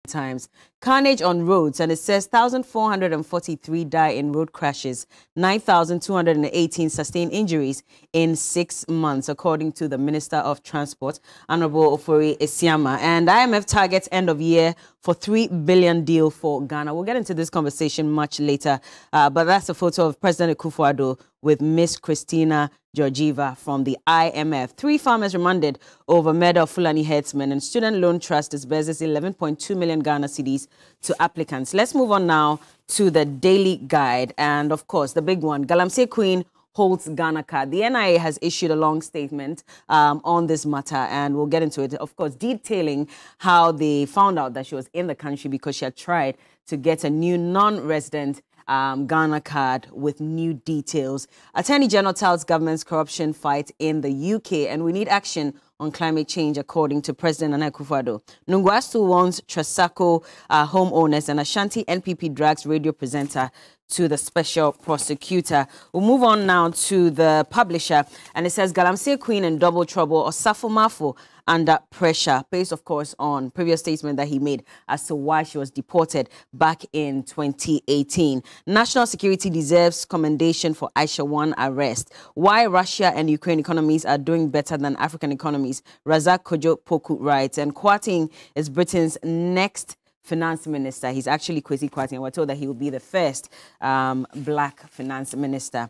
times. Carnage on roads, and it says 1,443 die in road crashes, 9,218 sustain injuries in 6 months, according to the Minister of Transport, Honorable Ofori Esiama. And IMF targets end of year for $3 billion deal for Ghana. We'll get into this conversation much later, but that's a photo of President Akufo-Addo with Miss Christina Georgieva from the IMF. 3 farmers remanded over murder of Fulani herdsmen, and Student Loan Trust disburses 11.2 million Ghana cedis to applicants. Let's move on now to the Daily Guide. And of course, the big one, Galamsey Queen holds Ghana card. The NIA has issued a long statement on this matter, and we'll get into it, of course, detailing how they found out that she was in the country because she had tried to get a new non-resident Ghana card with new details. Attorney General touts government's corruption fight in the UK, and we need action on climate change, according to President Nana Akufo-Addo. Nungwastu wants Tresako homeowners, and Ashanti NPP drags radio presenter to the special prosecutor. We'll move on now to the publisher, and it says Galamsey Queen in double trouble, Osafo Mafo under pressure, based, of course, on previous statement that he made as to why she was deported back in 2018. National security deserves commendation for Aisha Huang arrest. Why Russia and Ukraine economies are doing better than African economies, Razak Kojo Poku writes. And Kwarteng is Britain's next finance minister. He's actually Kwesi Kwarteng. We're told that he will be the first black finance minister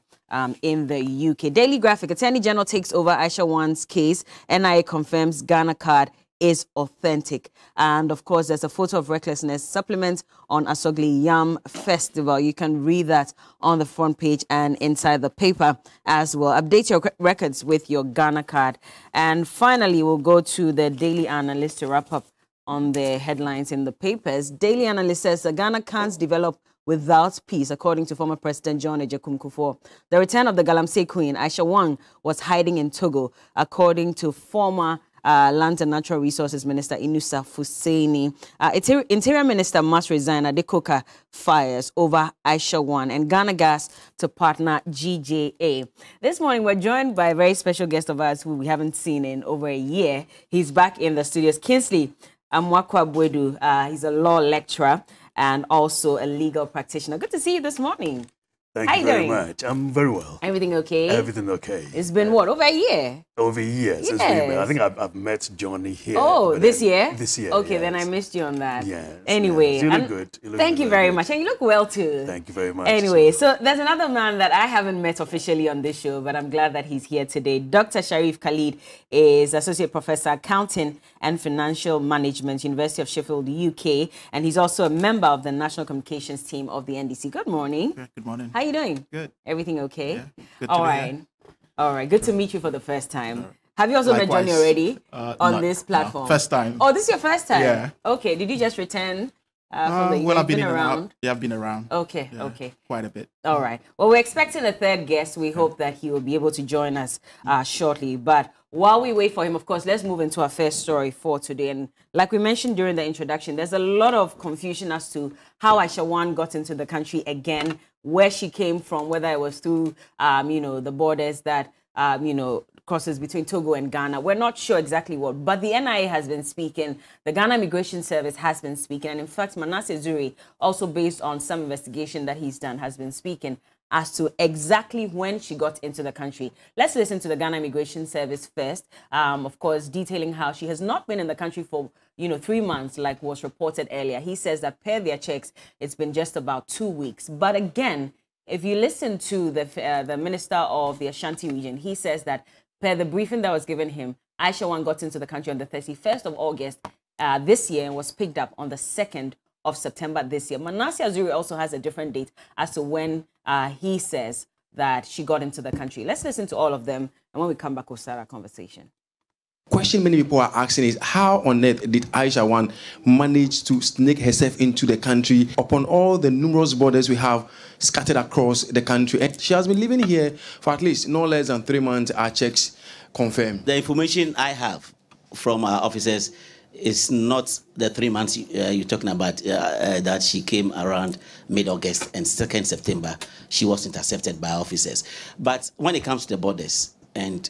in the UK. Daily Graphic, Attorney General takes over Aisha Huang's case. NIA confirms Ghana card is authentic. And of course, there's a photo of recklessness supplement on Asogli Yam Festival. You can read that on the front page and inside the paper as well. Update your records with your Ghana card. And finally, we'll go to the Daily Analyst to wrap up on the headlines in the papers. Daily Analyst says the Ghana can't develop without peace, according to former President John Ejekum Kufuor. The return of the Galamsey Queen, Aisha Huang, was hiding in Togo, according to former Land and Natural Resources Minister Inusa Fuseni. Interior Minister must resign. Adekoka fires over Aisha Huang, and Ghana Gas to partner GJA. This morning, we're joined by a very special guest of ours who we haven't seen in over a year. He's back in the studios. Kingsley Amwakwa Bwedu. He's a law lecturer and also a legal practitioner. Good to see you this morning. Thank you very much. I'm very well. Everything okay? Everything okay. It's been what, over a year? Over a year. Yes. Since I think I've met Johnny here. Oh, this year? This year. Okay, yes. Then I missed you on that. Yes. Anyway. Yes. You look good. Thank you very much. And you look well too. Thank you very much. Anyway, so there's another man that I haven't met officially on this show, but I'm glad that he's here today. Dr. Sharif Khalid is Associate Professor, Accounting and Financial Management, University of Sheffield, UK. And he's also a member of the National Communications team of the NDC. Good morning. Yeah, good morning. How are you doing? Good. Everything okay? Yeah, good All to right. be here. All right. Good to meet you for the first time. Have you also met Likewise. Johnny already on this No, platform? first time. Oh, this is your first time? Yeah. Okay. Did you just return from the well, I've been around? Yeah, I've been around. Okay. Yeah, Okay. Quite a bit. All right. Well, we're expecting a third guest. We hope that he will be able to join us shortly. But while we wait for him, of course, let's move into our first story for today. And like we mentioned during the introduction, there's a lot of confusion as to how Aisha Huang got into the country again, where she came from, whether it was through, the borders that, crosses between Togo and Ghana. We're not sure exactly what, but the NIA has been speaking. The Ghana Immigration Service has been speaking. And in fact, Manasseh Zuri, also based on some investigation that he's done, has been speaking as to exactly when she got into the country. Let's listen to the Ghana Immigration Service first, of course, detailing how she has not been in the country for 3 months, like was reported earlier. He says that per their checks, it's been just about 2 weeks. But again, if you listen to the Minister of the Ashanti region, he says that per the briefing that was given him, Aisha Huang got into the country on the 31st of August this year and was picked up on the 2nd of September this year. Manasseh Zuri also has a different date as to when he says that she got into the country. Let's listen to all of them, and when we come back, we'll start our conversation. Question many people are asking is, how on earth did Aisha Huang manage to snake herself into the country upon all the numerous borders we have scattered across the country? And she has been living here for at least no less than 3 months, our checks confirm. The information I have from our officers is not the 3 months you're talking about, that she came around mid-August and 2nd September. She was intercepted by officers. But when it comes to the borders, and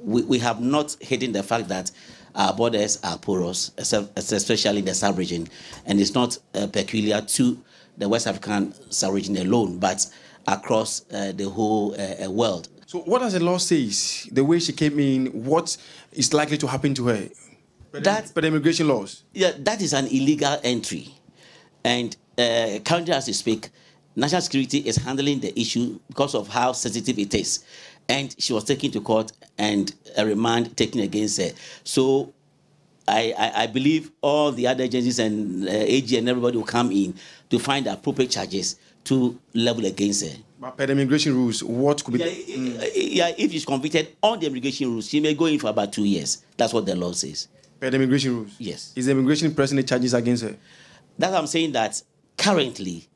we have not hidden the fact that Our borders are porous, especially in the sub-region, and it's not peculiar to the West African sub-region alone, but across the whole world. So what does the law say? The way she came in, what is likely to happen to her? Per the immigration laws? Yeah, that is an illegal entry. And currently, as we speak, National Security is handling the issue because of how sensitive it is. And she was taken to court and a remand taken against her. So I believe all the other agencies and AG and everybody will come in to find the appropriate charges to level against her. But per the immigration rules, what could be... Yeah, if she's convicted on the immigration rules, she may go in for about 2 years. That's what the law says. Per the immigration rules? Yes. Is the immigration pressing the charges against her? That's what I'm saying, that currently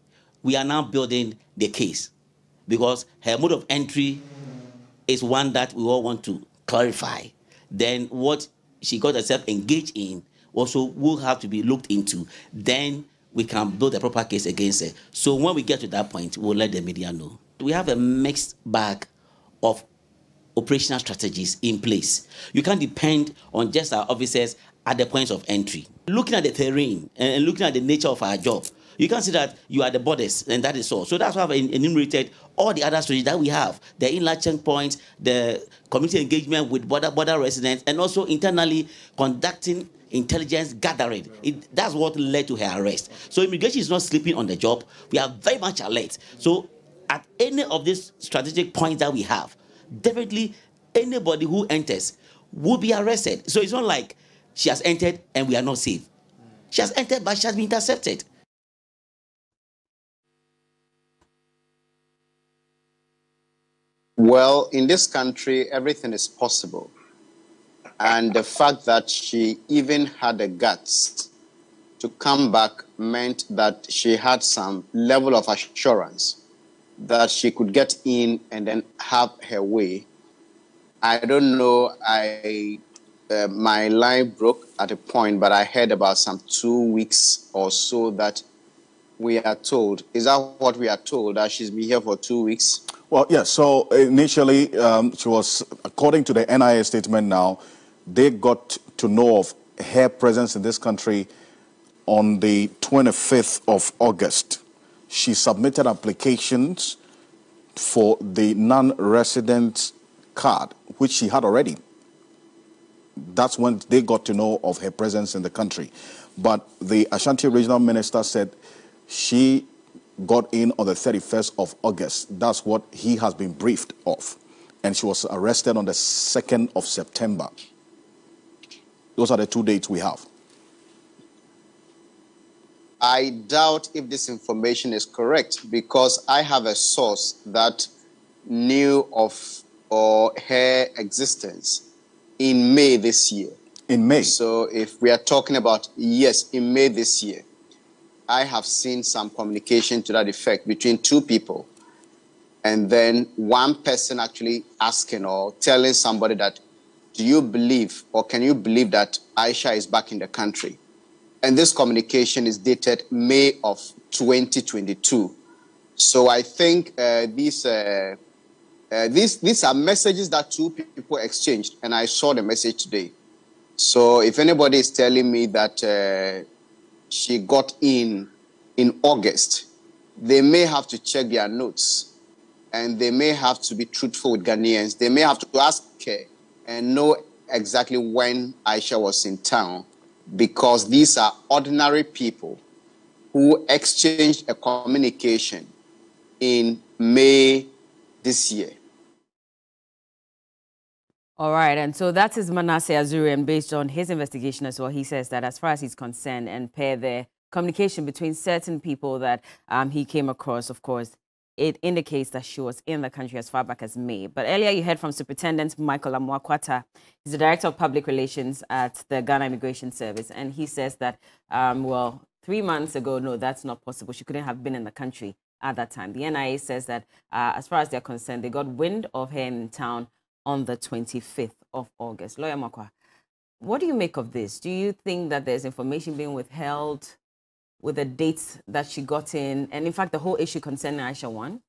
we are now building the case because her mode of entry is one that we all want to clarify. Then what she got herself engaged in also will have to be looked into. Then we can build a proper case against her. So when we get to that point, we'll let the media know. We have a mixed bag of operational strategies in place. You can't depend on just our officers at the points of entry. Looking at the terrain and looking at the nature of our job, you can see that you are the borders, and that is all. So that's why I've enumerated all the other strategies that we have: the inland checkpoints, the community engagement with border residents, and also internally conducting intelligence gathering. That's what led to her arrest. So immigration is not sleeping on the job. We are very much alert. So at any of these strategic points that we have, definitely anybody who enters will be arrested. So it's not like she has entered and we are not safe. She has entered, but she has been intercepted. Well, in this country, everything is possible. And the fact that she even had the guts to come back meant that she had some level of assurance that she could get in and then have her way. I don't know, my line broke at a point, but I heard about some 2 weeks or so that we are told. Is that what we are told, that she's been here for 2 weeks? Well, yes. So initially, she was, according to the NIA statement now, they got to know of her presence in this country on the 25th of August. She submitted applications for the non-resident card, which she had already. That's when they got to know of her presence in the country. But the Ashanti Regional Minister said she got in on the 31st of August. That's what he has been briefed of. And she was arrested on the 2nd of September. Those are the 2 dates we have. I doubt if this information is correct, because I have a source that knew of her existence in May this year. In May? So if we are talking about, yes, in May this year, I have seen some communication to that effect between two people. And then one person actually asking or telling somebody that, do you believe or can you believe that Aisha is back in the country? And this communication is dated May of 2022. So I think these are messages that two people exchanged, and I saw the message today. So if anybody is telling me that she got in August, they may have to check their notes, and they may have to be truthful with Ghanaians. They may have to ask her and know exactly when Aisha was in town, because these are ordinary people who exchanged a communication in May this year. All right, and so that is Manasseh Azuri, and based on his investigation as well, he says that as far as he's concerned, and per the communication between certain people that he came across, of course, it indicates that she was in the country as far back as May. But earlier you heard from Superintendent Michael Amoakwata. He's the Director of Public Relations at the Ghana Immigration Service, and he says that, well, 3 months ago, no, that's not possible. She couldn't have been in the country at that time. The NIA says that as far as they're concerned, they got wind of her in town on the 25th of August. Lawyer Makwa, what do you make of this? Do you think that there's information being withheld with the dates that she got in, and in fact, the whole issue concerning Aisha One?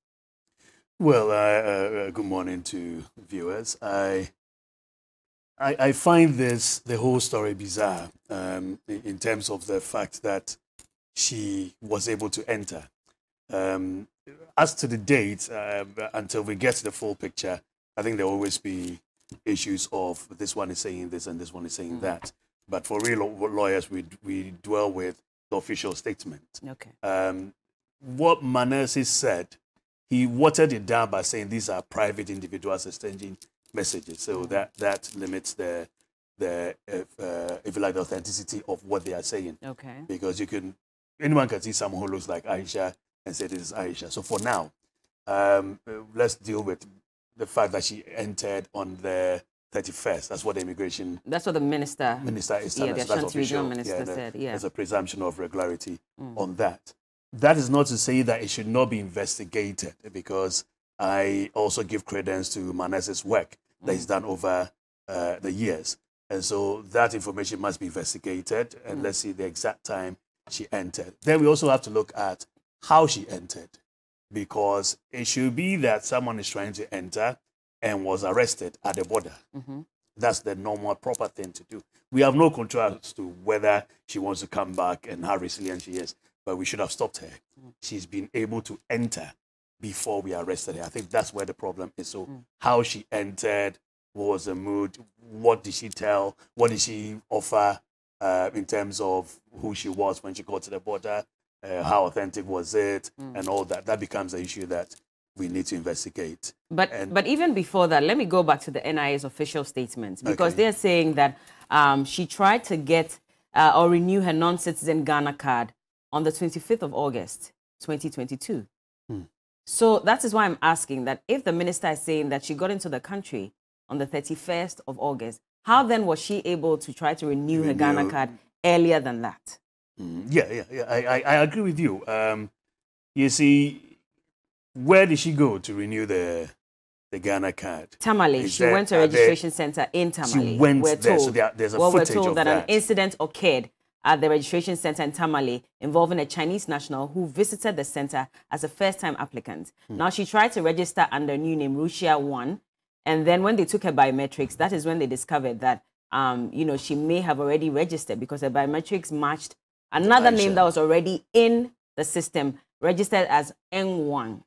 Well, good morning to viewers. I I find the whole story bizarre in terms of the fact that she was able to enter. As to the date, until we get to the full picture, I think there will always be issues of this one is saying this and this one is saying that. But for real lawyers, we dwell with the official statement. Okay. What Manasseh said, he watered it down by saying these are private individuals exchanging messages. So that limits the if you like, the authenticity of what they are saying. Okay. Because anyone can see someone who looks like Aisha and say this is Aisha. So for now, let's deal with the fact that she entered on the 31st. That's what the immigration. That's what the minister is telling us. the That's official. minister said. Yeah. There's a presumption of regularity on that. That is not to say that it should not be investigated, because I also give credence to Manasseh's work that he's done over the years. And so that information must be investigated, and let's see the exact time she entered. Then we also have to look at how she entered, because it should be that someone is trying to enter and was arrested at the border. That's the normal, proper thing to do. We have no control as to whether she wants to come back and how resilient she is, but we should have stopped her. She's been able to enter before we arrested her. I think that's where the problem is. So how she entered, what was the mood, what did she tell, what did she offer in terms of who she was when she got to the border, how authentic was it, and all that. That becomes an issue that we need to investigate. But even before that, let me go back to the NIA's official statements, because they're saying that she tried to get or renew her non-citizen Ghana card on the 25th of August, 2022. So that is why I'm asking that if the minister is saying that she got into the country on the 31st of August, how then was she able to try to renew her Ghana card earlier than that? I agree with you. You see, where did she go to renew the Ghana card? Tamale. She went to a registration center in Tamale. She went there, so there's a footage we're told of that an incident occurred at the registration center in Tamale involving a Chinese national who visited the center as a first-time applicant. Now, she tried to register under a new name, Rusia 1, and then when they took her biometrics, that is when they discovered that, she may have already registered, because her biometrics matched another name that was already in the system, registered as N1.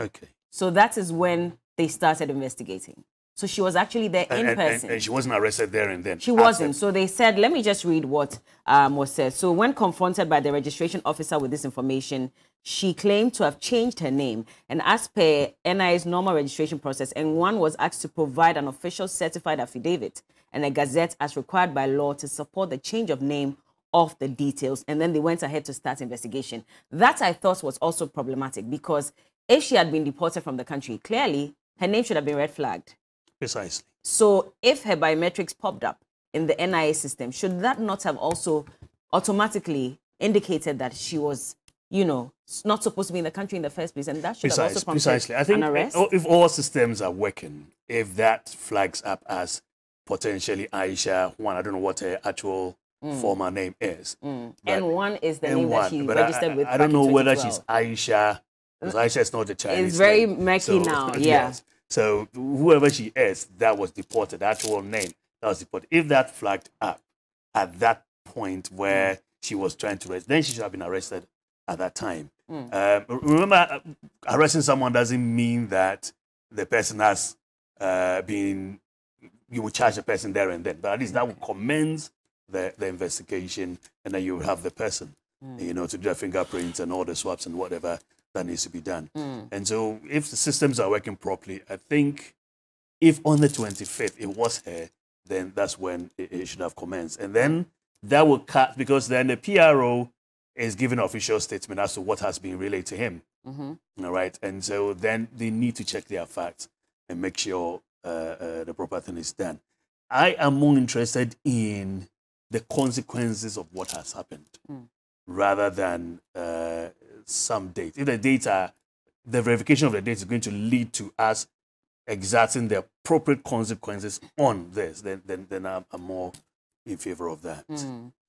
Okay. So that is when they started investigating. So she was actually there in person. And she wasn't arrested there and then? She wasn't. So they said, let me just read what was said. So when confronted by the registration officer with this information, she claimed to have changed her name. And as per NIA's normal registration process, N1 was asked to provide an official certified affidavit and a gazette as required by law to support the change of name of the details. And then they went ahead to start investigation. That, I thought, was also problematic, because if she had been deported from the country, clearly her name should have been red flagged. Precisely. So if her biometrics popped up in the NIA system, should that not have also automatically indicated that she was, not supposed to be in the country in the first place? And that should have also prompted I think an arrest? If all systems are working, if that flags up as potentially Aisha Huang, I don't know what her actual former name is. N1 is the name that she registered with. I don't know whether she's Aisha, because Aisha is not the Chinese It's very name. murky now, yeah. Yes. So whoever she is, that was deported, the actual name that was deported. If that flagged up at that point where she was trying to arrest, then she should have been arrested at that time. Remember, arresting someone doesn't mean that the person has been, you will charge the person there and then, but at least that will commence the investigation, and then you will have the person, to do the fingerprints and all the swabs and whatever that needs to be done. And so if the systems are working properly, I think if on the 25th it was her, then that's when it should have commenced. And then that will cut, because then the PRO is giving an official statement as to what has been relayed to him. All right. And so then they need to check their facts and make sure the proper thing is done. I am more interested in the consequences of what has happened rather than some date. If the verification of the date is going to lead to us exerting the appropriate consequences on this, then I'm more in favor of that.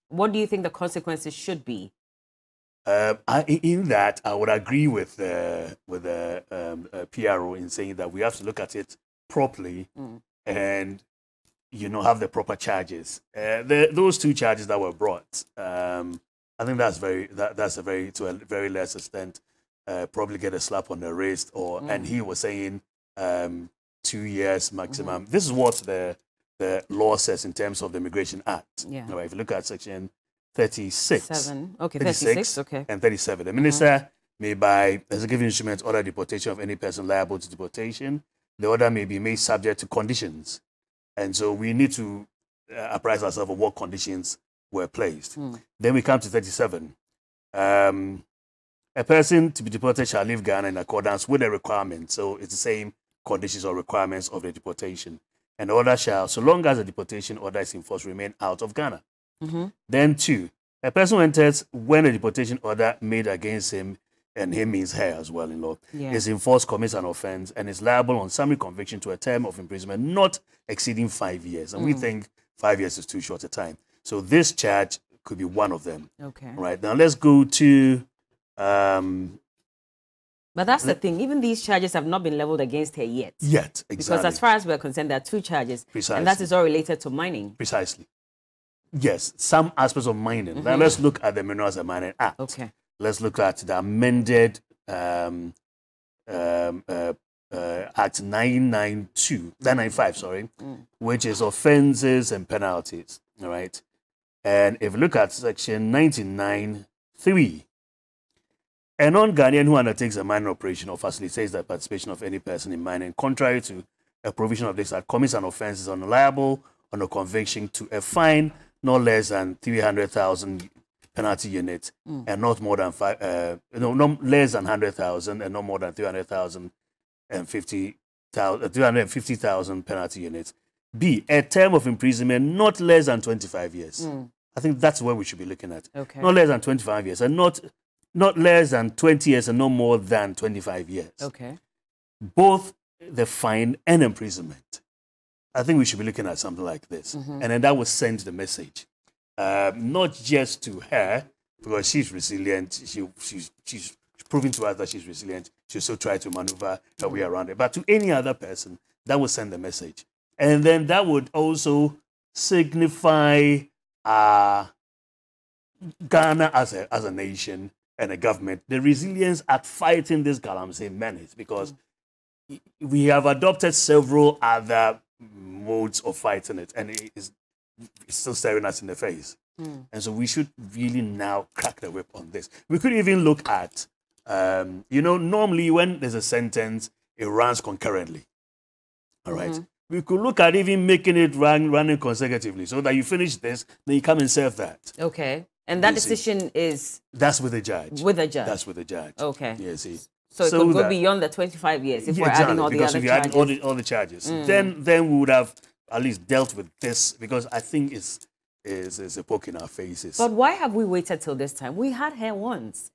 What do you think the consequences should be? In that, I would agree with the PRO in saying that we have to look at it properly, and you know, have the proper charges. Those two charges that were brought, I think that's to a very less extent, probably get a slap on the wrist, or and he was saying 2 years maximum. This is what the law says in terms of the Immigration Act. Yeah. Right, if you look at section 36, 36, okay, and 37, the minister may, by executive instrument, order deportation of any person liable to deportation. The order may be made subject to conditions, and so we need to apprise ourselves of what conditions were placed. Then we come to 37. A person to be deported shall leave Ghana in accordance with the requirements. So it's the same conditions or requirements of the deportation. And the order shall, so long as the deportation order is in force, remain out of Ghana. Then 2, a person who enters when a deportation order made against him, and him means her as well in law, is in force, commits an offense, and is liable on summary conviction to a term of imprisonment not exceeding 5 years. And we think 5 years is too short a time. So this charge could be one of them. Okay. Right, now let's go to... but that's the thing. Even these charges have not been leveled against her yet. Exactly. Because as far as we're concerned, there are 2 charges. Precisely. And that is all related to mining. Precisely. Yes, some aspects of mining. Now let's look at the Minerals and Mining Act. Okay. Let's look at the amended Act 995, sorry, which is offenses and penalties. All right. And if you look at section 99(3), a non-Ghanaian who undertakes a mining operation or facilitates the participation of any person in mining, contrary to a provision of this act, commits an offense, is liable on a conviction to a fine no less than 300,000 penalty units, and not more than no less than 100,000, and no more than 300,000 and 350,000 penalty units. B, a term of imprisonment not less than 25 years. I think that's where we should be looking at. Okay. Not less than 25 years, and not less than 20 years, and no more than 25 years. Okay. Both the fine and imprisonment. I think we should be looking at something like this. And then that will send the message. Not just to her, because she's resilient, she's proving to us that she's resilient, she'll still try to maneuver her way around it, but to any other person, that will send the message. And then that would also signify Ghana as a nation and a government, the resilience at fighting this Galamsey menace, because we have adopted several other modes of fighting it, and it's still staring us in the face. And so we should really now crack the whip on this. We could even look at, you know, normally when there's a sentence, it runs concurrently. All right. We could look at even making it running consecutively, so that you finish this, then you come and serve that. Okay. And that decision is... That's with the judge. With the judge. That's with the judge. Okay. Yeah, see. So it could go beyond the 25 years if we're adding all the other charges. If you add all the charges, then we would have at least dealt with this, because I think it's a poke in our faces. But why have we waited till this time? We had her once.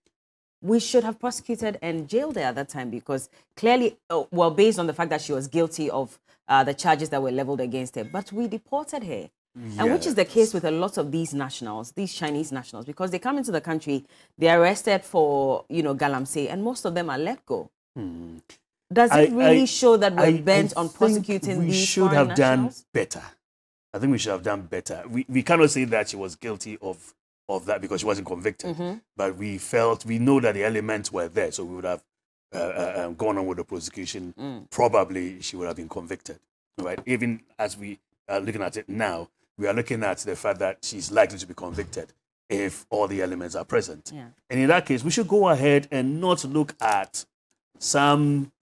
We should have prosecuted and jailed her at that time, because clearly, well, based on the fact that she was guilty of the charges that were leveled against her, but we deported her. Yes. And which is the case with a lot of these nationals, these Chinese nationals, because they come into the country, they're arrested for, you know, Galamsey, and most of them are let go. Does it really show that we're bent on prosecuting these foreign nationals? We should have done better. I think we should have done better. We cannot say that she was guilty of that because she wasn't convicted, but we know that the elements were there, so we would have gone on with the prosecution. Probably she would have been convicted, right? Even as we are looking at it now, we are looking at the fact that she's likely to be convicted if all the elements are present. Yeah. And in that case, we should go ahead and not look at some,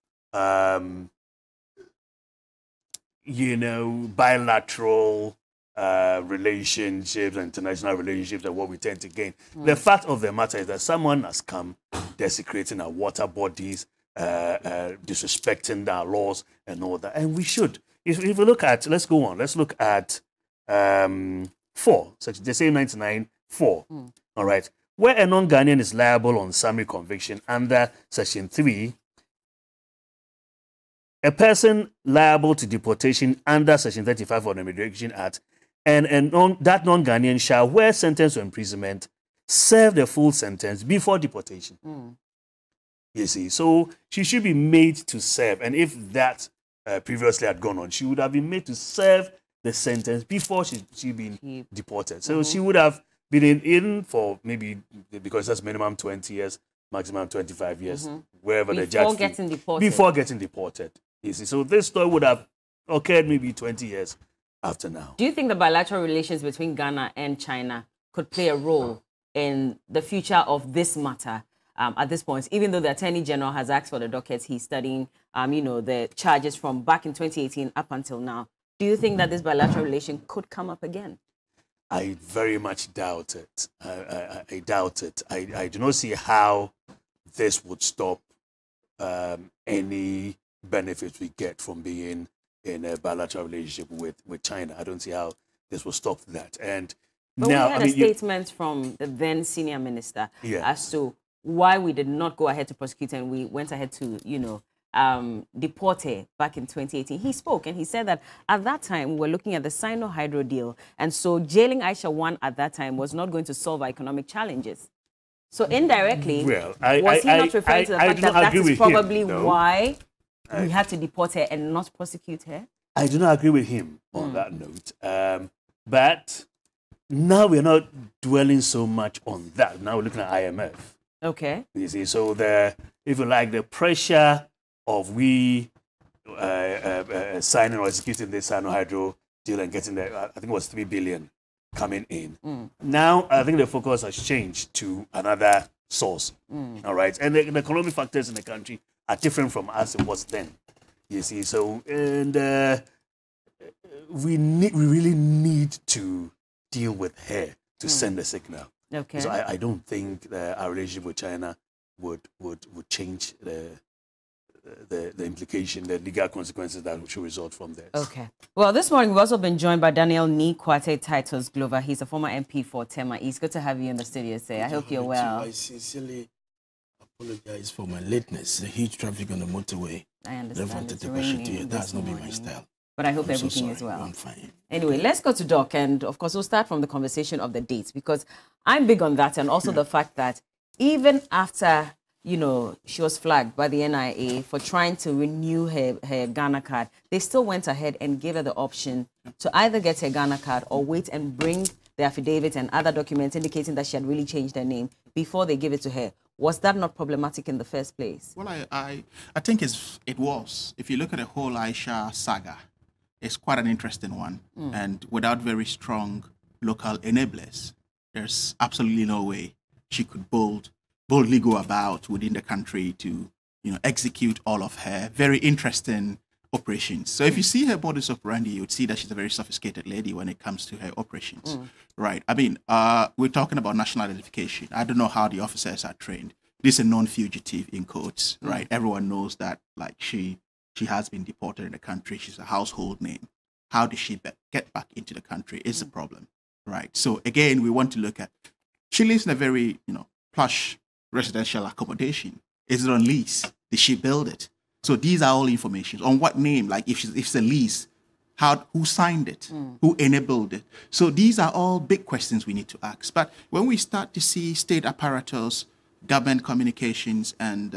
you know, bilateral relationships, international relationships, and what we tend to gain. The fact of the matter is that someone has come desecrating our water bodies, disrespecting our laws and all that. And we should. If we look at, let's go on. Let's look at 4, section, the same 99(4). All right. Where a non-Ghanaian is liable on summary conviction under section 3, a person liable to deportation under section 35 of the Immigration Act, and that non-Ghanaian shall, where sentenced to imprisonment, serve the full sentence before deportation. You see, so she should be made to serve, and if that previously had gone on, she would have been made to serve the sentence before she been deported. So she would have been in for maybe, because that's minimum 20 years, maximum 25 years, wherever the judge before getting deported. You see, so this story would have occurred maybe 20 years after now. Do you think the bilateral relations between Ghana and China could play a role in the future of this matter at this point, even though the Attorney General has asked for the dockets? He's studying, you know, the charges from back in 2018 up until now. Do you think that this bilateral relation could come up again? I very much doubt it. I doubt it. I do not see how this would stop any benefits we get from being in a bilateral relationship with China. I don't see how this will stop that. And but now, we had a statement from the then senior minister as to why we did not go ahead to prosecute and we went ahead to, you know, deport her back in 2018. He spoke and he said that at that time we were looking at the Sino-Hydro deal, and so jailing Aisha Huang at that time was not going to solve our economic challenges. So indirectly, was he not referring to the fact that that is probably why we had to deport her and not prosecute her? I do not agree with him on that note. But now we're not dwelling so much on that. Now we're looking at IMF. Okay. You see, so if you like, the pressure of signing or executing the Sino-Hydro deal and getting I think it was 3 billion coming in. Now, I think the focus has changed to another source. All right. And the economic factors in the country are different from as it was then. You see, so, and we really need to deal with her to send a signal. Okay. So I don't think that our relationship with China would change the implication, the legal consequences that should result from this. Okay. Well, this morning we've also been joined by Daniel Ni Kwate Titus Glover. He's a former MP for Tema East. Good to have you in the studio, sir. I hope you're well. I sincerely apologize for my lateness. The huge traffic on the motorway. I understand. That's not been my style. But I hope everything is well. I'm fine. Anyway, let's go to Doc. And of course, we'll start from the conversation of the dates, because I'm big on that. And also the fact that even after, you know, she was flagged by the NIA for trying to renew her Ghana card, they still went ahead and gave her the option to either get her Ghana card or wait and bring the affidavit and other documents indicating that she had really changed her name before they give it to her. Was that not problematic in the first place? Well, I think it was. If you look at the whole Aisha saga, it's quite an interesting one. And without very strong local enablers, there's absolutely no way she could boldly go about within the country to, you know, execute all of her very interesting operations. So if you see her modus operandi, you would see that she's a very sophisticated lady when it comes to her operations, right? I mean, we're talking about national identification. I don't know how the officers are trained. This is a non-fugitive in quotes, right? Everyone knows that, like, she has been deported in the country. She's a household name. How did she get back into the country is a problem, right? So again, we want to look at, she lives in a very, you know, plush residential accommodation. Is it on lease? Did she build it? So these are all information. On what name? Like if it's a lease, who signed it? Who enabled it? So these are all big questions we need to ask. But when we start to see state apparatus, government communications, and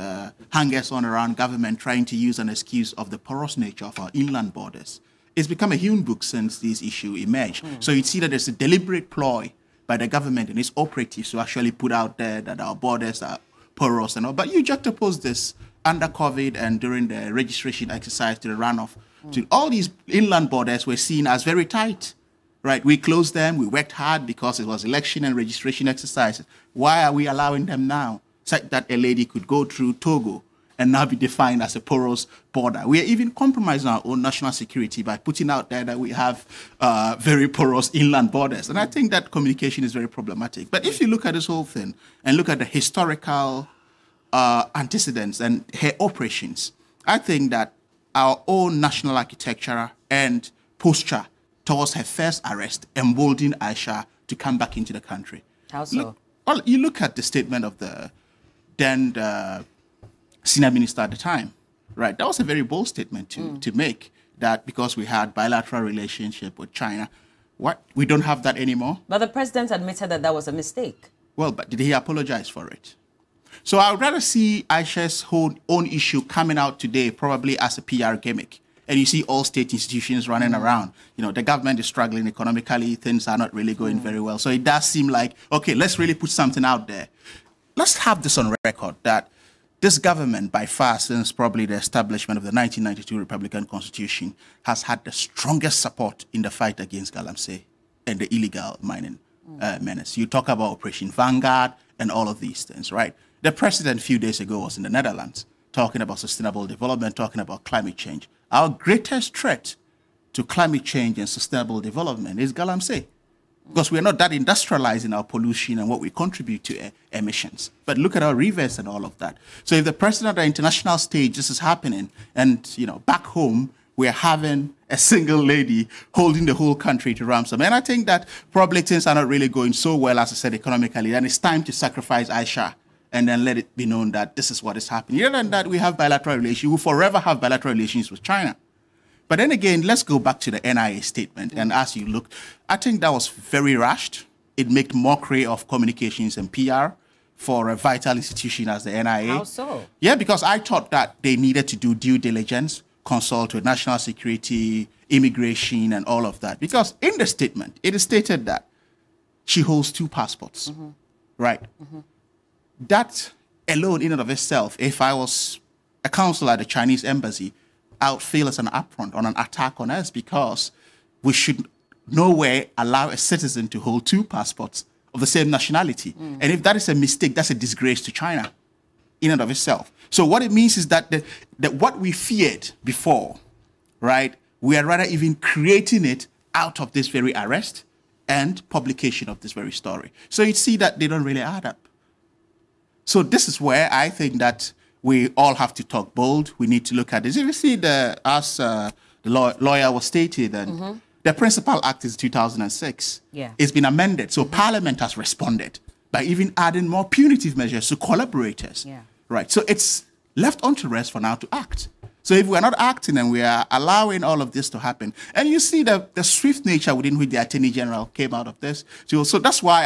hangers on around government trying to use an excuse of the porous nature of our inland borders, it's become a human book since this issue emerged. So you see that there's a deliberate ploy by the government and its operatives to actually put out there that our borders are porous and all. But you juxtapose this under COVID and during the registration exercise to the runoff. To all these inland borders were seen as very tight, right? We closed them. We worked hard because it was election and registration exercises. Why are we allowing them now? Such that a lady could go through Togo and now be defined as a porous border. We are even compromising our own national security by putting out there that we have very porous inland borders. And I think that communication is very problematic. But if you look at this whole thing and look at the historical antecedents and her operations, I think that our own national architecture and posture towards her first arrest emboldened Aisha to come back into the country. How so? You look at the statement of the then senior minister at the time, right? That was a very bold statement to make, that because we had bilateral relationship with China, we don't have that anymore. But the president admitted that that was a mistake. Well, but did he apologize for it? So I would rather see Aisha's own issue coming out today probably as a PR gimmick and you see all state institutions running around. You know, the government is struggling economically, things are not really going very well. So it does seem like, okay, let's really put something out there. Let's have this on record that this government, by far, since probably the establishment of the 1992 Republican Constitution, has had the strongest support in the fight against Galamsey and the illegal mining menace. You talk about Operation Vanguard and all of these things, right? The president a few days ago was in the Netherlands talking about sustainable development, talking about climate change. Our greatest threat to climate change and sustainable development is Galamsey, because we're not that industrialized in our pollution and what we contribute to emissions. But look at our rivers and all of that. So if the president at the international stage, this is happening, and you know, back home, we're having a single lady holding the whole country to ransom. And I think that probably things are not really going so well, as I said, economically, and it's time to sacrifice Aisha and then let it be known that this is what is happening. Other than that, we have bilateral relations. We will forever have bilateral relations with China. But then again, let's go back to the NIA statement. And as you look, I think that was very rushed. It made mockery of communications and PR for a vital institution as the NIA. How so? Yeah, because I thought that they needed to do due diligence, consult with national security, immigration, and all of that. Because in the statement, it is stated that she holds 2 passports, right? That alone in and of itself, if I was a consul at the Chinese embassy, I would feel as an affront on an attack on us, because we should nowhere allow a citizen to hold 2 passports of the same nationality. And if that is a mistake, that's a disgrace to China in and of itself. So what it means is that, that what we feared before, right, we are rather even creating it out of this very arrest and publication of this very story. So you see that they don't really add up. So this is where I think that we all have to talk bold. We need to look at this. If you see, as the lawyer was stated, and the Principal Act is 2006. Yeah. It's been amended. So Parliament has responded by even adding more punitive measures to collaborators. Yeah. Right. So it's left onto us for now to act. So if we're not acting and we are allowing all of this to happen, and you see the swift nature within which the Attorney General came out of this. So that's why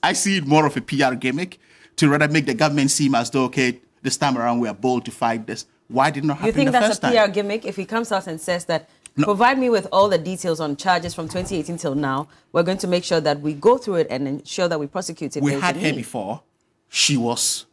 I see it more of a PR gimmick, to rather make the government seem as though, okay, this time around we are bold to fight this. Why did it not happen the first time? You think that's a PR gimmick? If he comes out and says that, provide me with all the details on charges from 2018 till now, we're going to make sure that we go through it and ensure that we prosecute it. We had her before. She was,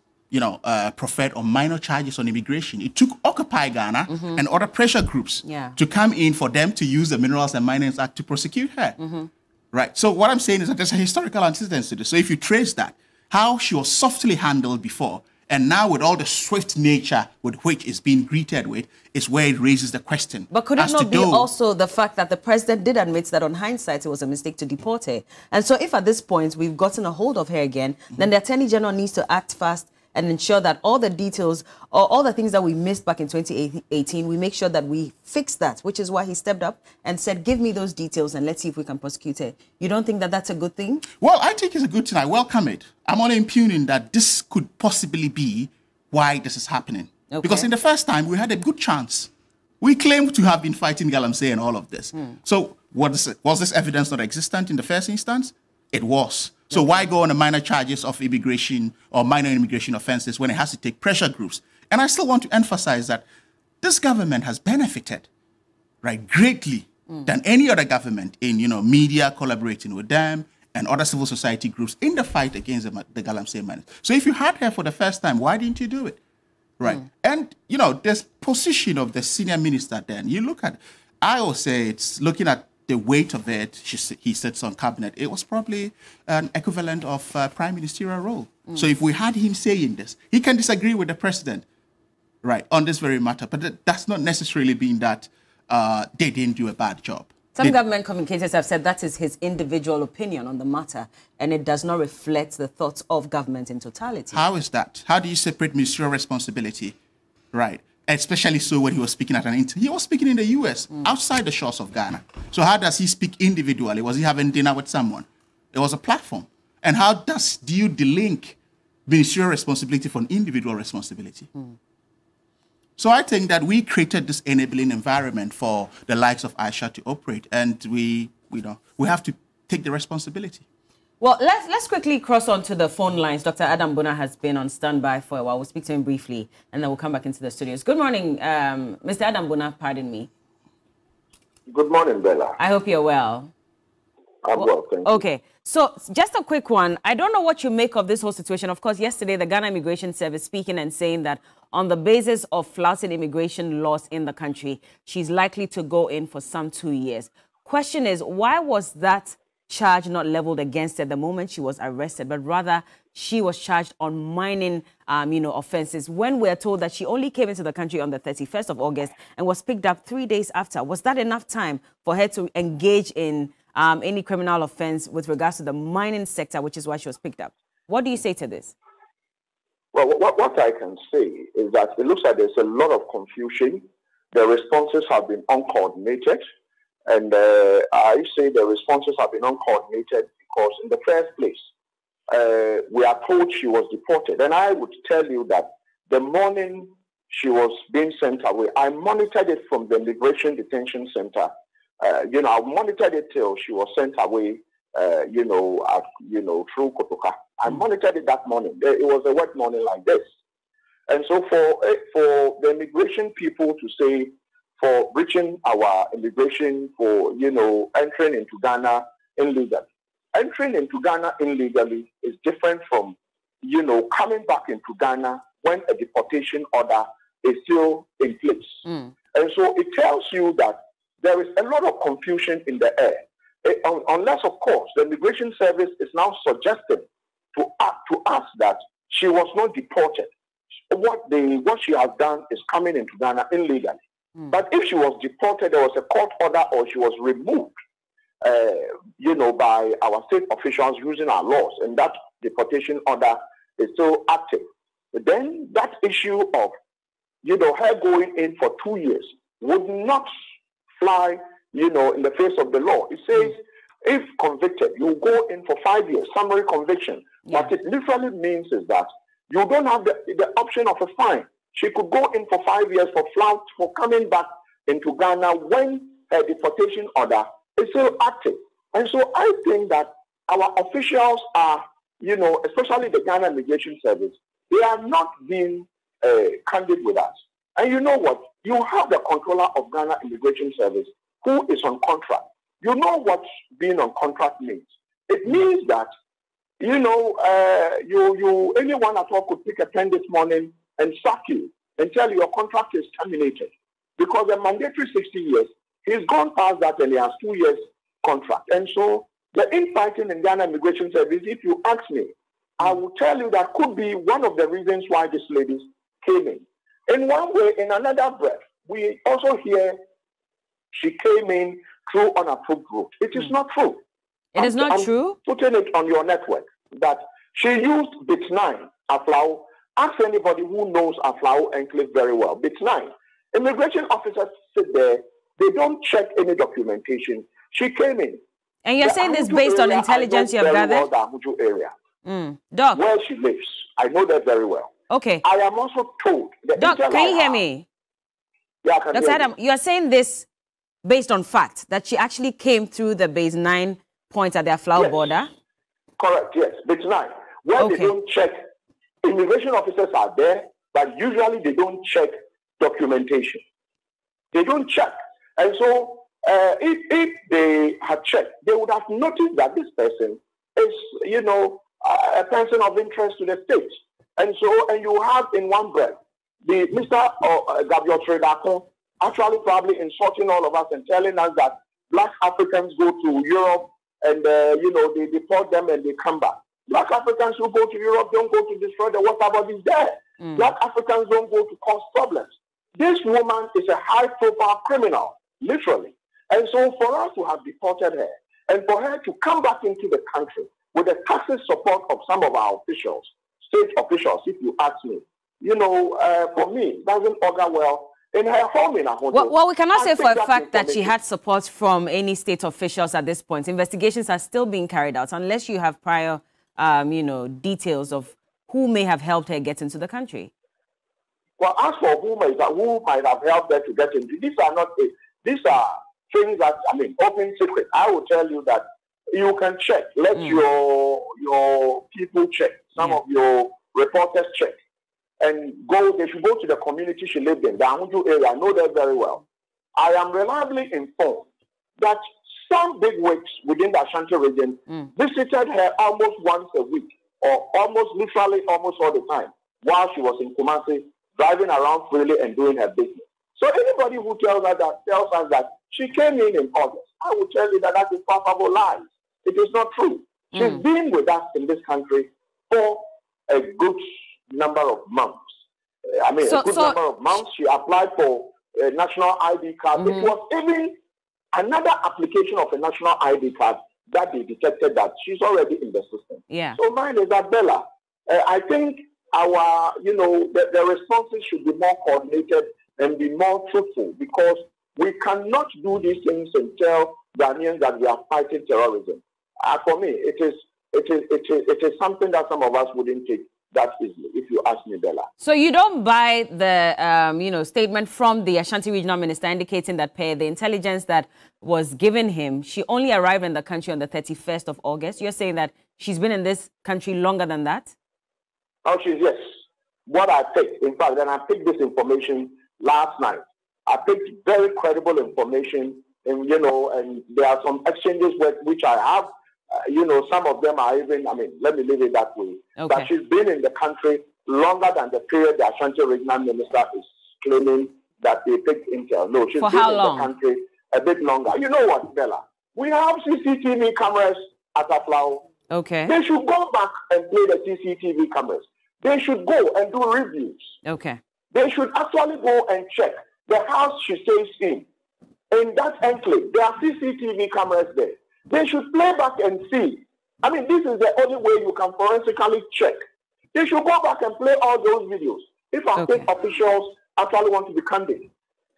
preferred on minor charges on immigration. It took Occupy Ghana and other pressure groups to come in for them to use the Minerals and Minings Act to prosecute her. Right. So what I'm saying is that there's a historical antecedent to this. So if you trace that, how she was softly handled before, and now with all the swift nature with which it's being greeted with, is where it raises the question. But could it not be also the fact that the president did admit that on hindsight it was a mistake to deport her? And so if at this point we've gotten a hold of her again, then the Attorney General needs to act fast and ensure that all the details or all the things that we missed back in 2018, we make sure that we fix that, which is why he stepped up and said, give me those details and let's see if we can prosecute her. You don't think that that's a good thing? Well, I think it's a good thing. I welcome it. I'm only impugning that this could possibly be why this is happening. Okay. Because in the first time, we had a good chance. We claimed to have been fighting Galamsey and all of this. So was this evidence not existent in the first instance? It was. So why go on the minor charges of immigration or minor immigration offenses when it has to take pressure groups? And I still want to emphasize that this government has benefited, right, greatly than any other government in, media collaborating with them and other civil society groups in the fight against the Galamsey miners. So if you had her for the first time, why didn't you do it? Right. And, this position of the senior minister then, you look at, I will say it's looking at the weight of it, he sits on cabinet, it was probably an equivalent of a prime ministerial role. So if we had him saying this, he can disagree with the president, right, on this very matter, but that's not necessarily being that they didn't do a bad job. Some government communicators have said that is his individual opinion on the matter, and it does not reflect the thoughts of government in totality. How is that? How do you separate ministerial responsibility, right? Especially so when he was speaking at he was speaking in the US, outside the shores of Ghana. So how does he speak individually? Was he having dinner with someone? It was a platform. And how do you delink ministerial responsibility from individual responsibility? So I think that we created this enabling environment for the likes of Aisha to operate, and we have to take the responsibility. Well, let's quickly cross on to the phone lines. Dr. Adam Bona has been on standby for a while. We'll speak to him briefly, and then we'll come back into the studios. Good morning, Mr. Adam Bona, pardon me. Good morning, Bella. I hope you're well. I'm well, thank you. Okay, so just a quick one. I don't know what you make of this whole situation. Of course, yesterday, the Ghana Immigration Service speaking and saying that on the basis of flouting immigration laws in the country, she's likely to go in for some 2 years. Question is, why was that charge not leveled against her the moment she was arrested, but rather she was charged on mining, offenses, when we're told that she only came into the country on the 31st of August and was picked up 3 days after? Was that enough time for her to engage in any criminal offense with regards to the mining sector, which is why she was picked up? What do you say to this? Well, what I can say is that it looks like there's a lot of confusion. The responses have been uncoordinated. And I say the responses have been uncoordinated because in the first place, we are told she was deported. And I would tell you that the morning she was being sent away, I monitored it from the Immigration Detention Center. I monitored it till she was sent away, through Kotoka. I monitored it that morning. It was a wet morning like this. And so for the immigration people to say, for breaching our immigration, for, entering into Ghana illegally. Entering into Ghana illegally is different from, coming back into Ghana when a deportation order is still in place. And so it tells you that there is a lot of confusion in the air. Unless, of course, the Immigration Service is now suggesting to us that she was not deported. What she has done is coming into Ghana illegally. But if she was deported, there was a court order, or she was removed, by our state officials using our laws, and that deportation order is still active. But then that issue of, her going in for 2 years would not fly, in the face of the law. It says, if convicted, you go in for 5 years, summary conviction. What it literally means is that you don't have the option of a fine. She could go in for 5 years for flout, for coming back into Ghana when her deportation order is still active. And so I think that our officials are, especially the Ghana Immigration Service, they are not being candid with us. And you know what? You have the controller of Ghana Immigration Service who is on contract. You know what being on contract means. It means that, anyone at all could pick a pen this morning and sack you and tell you your contract is terminated. Because the mandatory 60 years, he's gone past that and he has 2 years contract. And so the infighting in Ghana Immigration Service, if you ask me, I will tell you that could be one of the reasons why these ladies came in. In one way, in another breath, we also hear she came in through unapproved route. It is not true. It is not true? Putting it on your network that she used Bit9, Aflao. Ask anybody who knows Aflao Enclave very well. Bit9. Immigration officers sit there. They don't check any documentation. She came in. And you're saying this based on intelligence you have gathered? The Amuju area. Doc. Where she lives. I know that very well. Okay. I am also told. Doc, can you hear me? Yeah, I can Dr. Adam, you're saying this based on fact, that she actually came through the base 9 points at their Aflao border? Correct, yes. Bit9. Where they don't check, immigration officers are there, but usually they don't check documentation. They don't check. And so if they had checked, they would have noticed that this person is, a person of interest to the state. And so, and you have in one breath, the Mr. Gabriel Tredakon actually probably insulting all of us and telling us that Black Africans go to Europe and, they deport them and they come back. Black Africans who go to Europe don't go to destroy the water bodies there. Black Africans don't go to cause problems. This woman is a high-profile criminal, literally. And so for us to have deported her and for her to come back into the country with the tacit support of some of our officials, state officials, if you ask me, for me, it doesn't augur well in her home in Ahodo. Well, we cannot say for a fact that she had support from any state officials at this point. Investigations are still being carried out unless you have prior, details of who may have helped her get into the country. Well, as for who might have helped her to get into, these are things that, open secret. I will tell you that you can check. Let your people check. Some of your reporters check. And they should go to the community she lived in, the Amuju area. I know that very well. I am reliably informed that some bigwigs within the Ashanti region visited her almost once a week, or literally almost all the time, while she was in Kumasi, driving around freely and doing her business. So anybody who tells us that she came in August, I will tell you that is palpable lies. It is not true. She's been with us in this country for a good number of months. A good number of months. She applied for a national ID card. It was even another application of a national ID card that they detected that she's already in the system. Yeah. So mine is that, Bella, I think our, the responses should be more coordinated and be more truthful, because we cannot do these things and tell Ghanaians that we are fighting terrorism. For me, it is something that some of us wouldn't take that easily, if you ask me, Bella. So you don't buy the statement from the Ashanti Regional Minister indicating that per the intelligence that was given him, she only arrived in the country on the 31st of August. You're saying that she's been in this country longer than that? Oh, yes. What I picked, in fact, and I picked this information last night. I picked very credible information, and and there are some exchanges which I have. Some of them are even, let me leave it that way. Okay. That she's been in the country longer than the period the Ashanti Regional Minister is claiming that they picked intel. No, she's been in the country a bit longer. You know what, Bella? We have CCTV cameras at Aflao. Okay. They should go back and play the CCTV cameras. They should go and do reviews. Okay. They should actually go and check the house she stays in. In that enclave, there are CCTV cameras there. They should play back and see. This is the only way you can forensically check. They should go back and play all those videos. If our state officials actually want to be candid,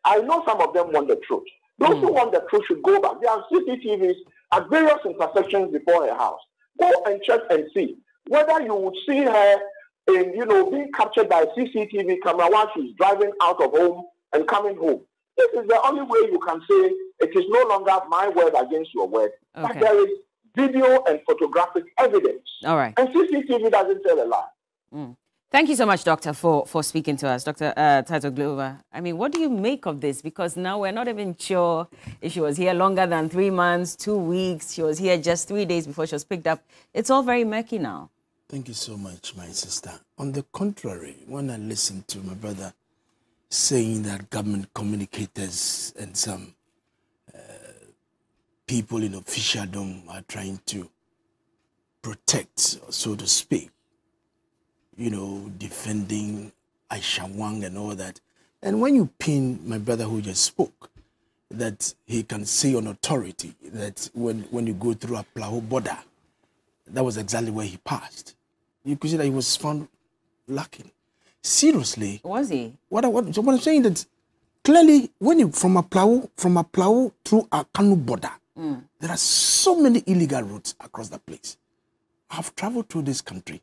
I know some of them want the truth. Those who want the truth should go back. There are CCTVs at various intersections before her house. Go and check and see whether you would see her in, being captured by a CCTV camera while she's driving out of home and coming home. This is the only way you can say it is no longer my word against your word. Okay. But there is video and photographic evidence. All right. And CCTV doesn't tell a lie. Thank you so much, Doctor, for speaking to us. Dr. Tato Glover, what do you make of this? Because now we're not even sure if she was here longer than 3 months, 2 weeks. She was here just 3 days before she was picked up. It's all very murky now. Thank you so much, my sister. On the contrary, when I listened to my brother saying that government communicators and some people in officialdom are trying to protect, so to speak, defending Aisha Huang and all that. And when you pin my brother who just spoke, that he can say on authority that when you go through a Plaho border, that was exactly where he passed. You could see that he was found lacking. Seriously. Was he? So what I'm saying that clearly when you from a Plaho through a Kanu border, there are so many illegal routes across the place. I've traveled through this country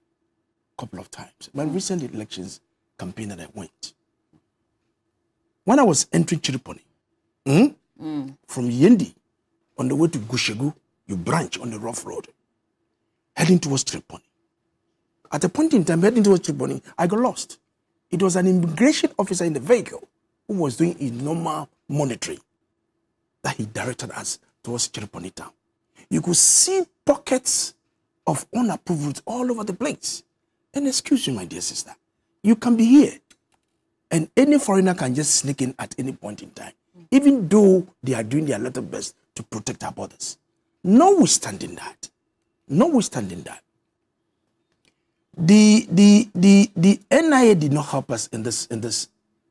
a couple of times. My recent elections campaign that I went. When I was entering Chiriponi, from Yendi, on the way to Gushegu, you branch on the rough road, heading towards Chiriponi. At a point in time, heading towards Chiriponi, I got lost. It was an immigration officer in the vehicle who was doing his normal monitoring that he directed us towards Chiriponi town. You could see pockets of unapproved routes all over the place. And excuse me, my dear sister, you can be here and any foreigner can just sneak in at any point in time, even though they are doing their level best to protect our borders. Notwithstanding that, the NIA did not help us in this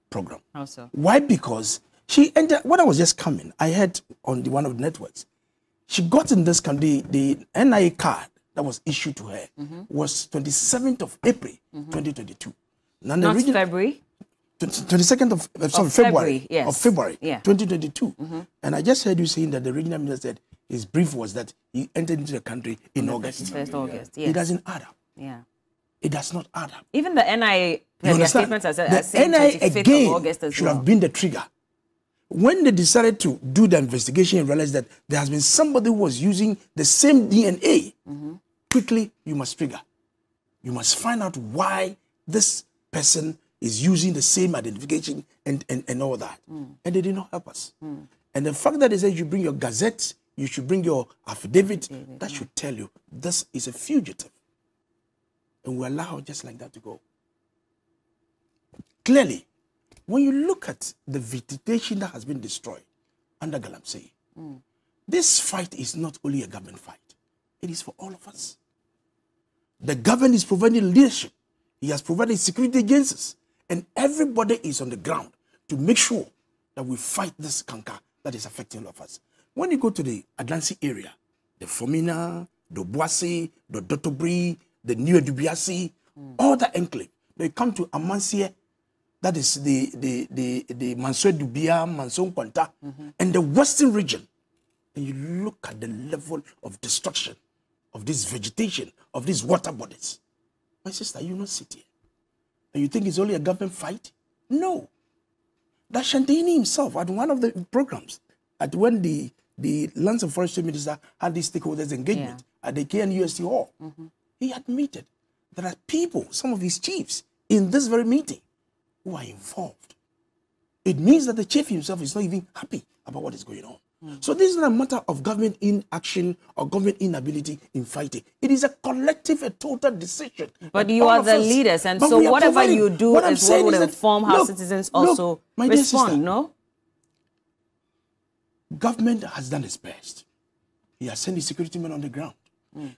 program. How so? Why? Because she entered, when I was just coming, I heard on one of the networks, she got in this country, the NIA card that was issued to her was 27th of April, 2022. Not February? 22nd of February, yes. Of February, yeah. 2022. And I just heard you saying that the regional minister said his brief was that he entered into the country in August. 1st August, yes. It doesn't add up. Yeah. It does not add up. Even the NIA, their statements are saying the NIA 25th again of August as should well. have been the trigger. When they decided to do the investigation and realized that there has been somebody who was using the same DNA, quickly you must trigger. You must find out why this person is using the same identification and all that. And they did not help us. And the fact that they say you bring your gazette, you should bring your affidavit, that should tell you this is a fugitive. And we allow just like that to go. Clearly, when you look at the vegetation that has been destroyed under Galamsey, this fight is not only a government fight. It is for all of us. The government is providing leadership. He has provided security agencies. And everybody is on the ground to make sure that we fight this canker that is affecting all of us. When you go to the Galamsey area, the Fomina, the Boise, the Dotobri, the New Edubiasi, all that enclave, they come to Amansie, that is the Mansoe Dubia, Manson Kwanta, and the western region. And you look at the level of destruction of this vegetation, of these water bodies. My sister, you not sit here. And you think it's only a government fight? No. That Shantini himself, at one of the programs, at when the Lands and Forestry Minister had this stakeholders engagement at the KNUST Hall, he admitted there are people, some of his chiefs, in this very meeting who are involved. It means that the chief himself is not even happy about what is going on. So this is not a matter of government inaction or government inability in fighting. It is a collective, a total decision. But you are the leaders, and so whatever you do is what would inform how citizens also respond, no? Government has done its best. He has sent the security men on the ground.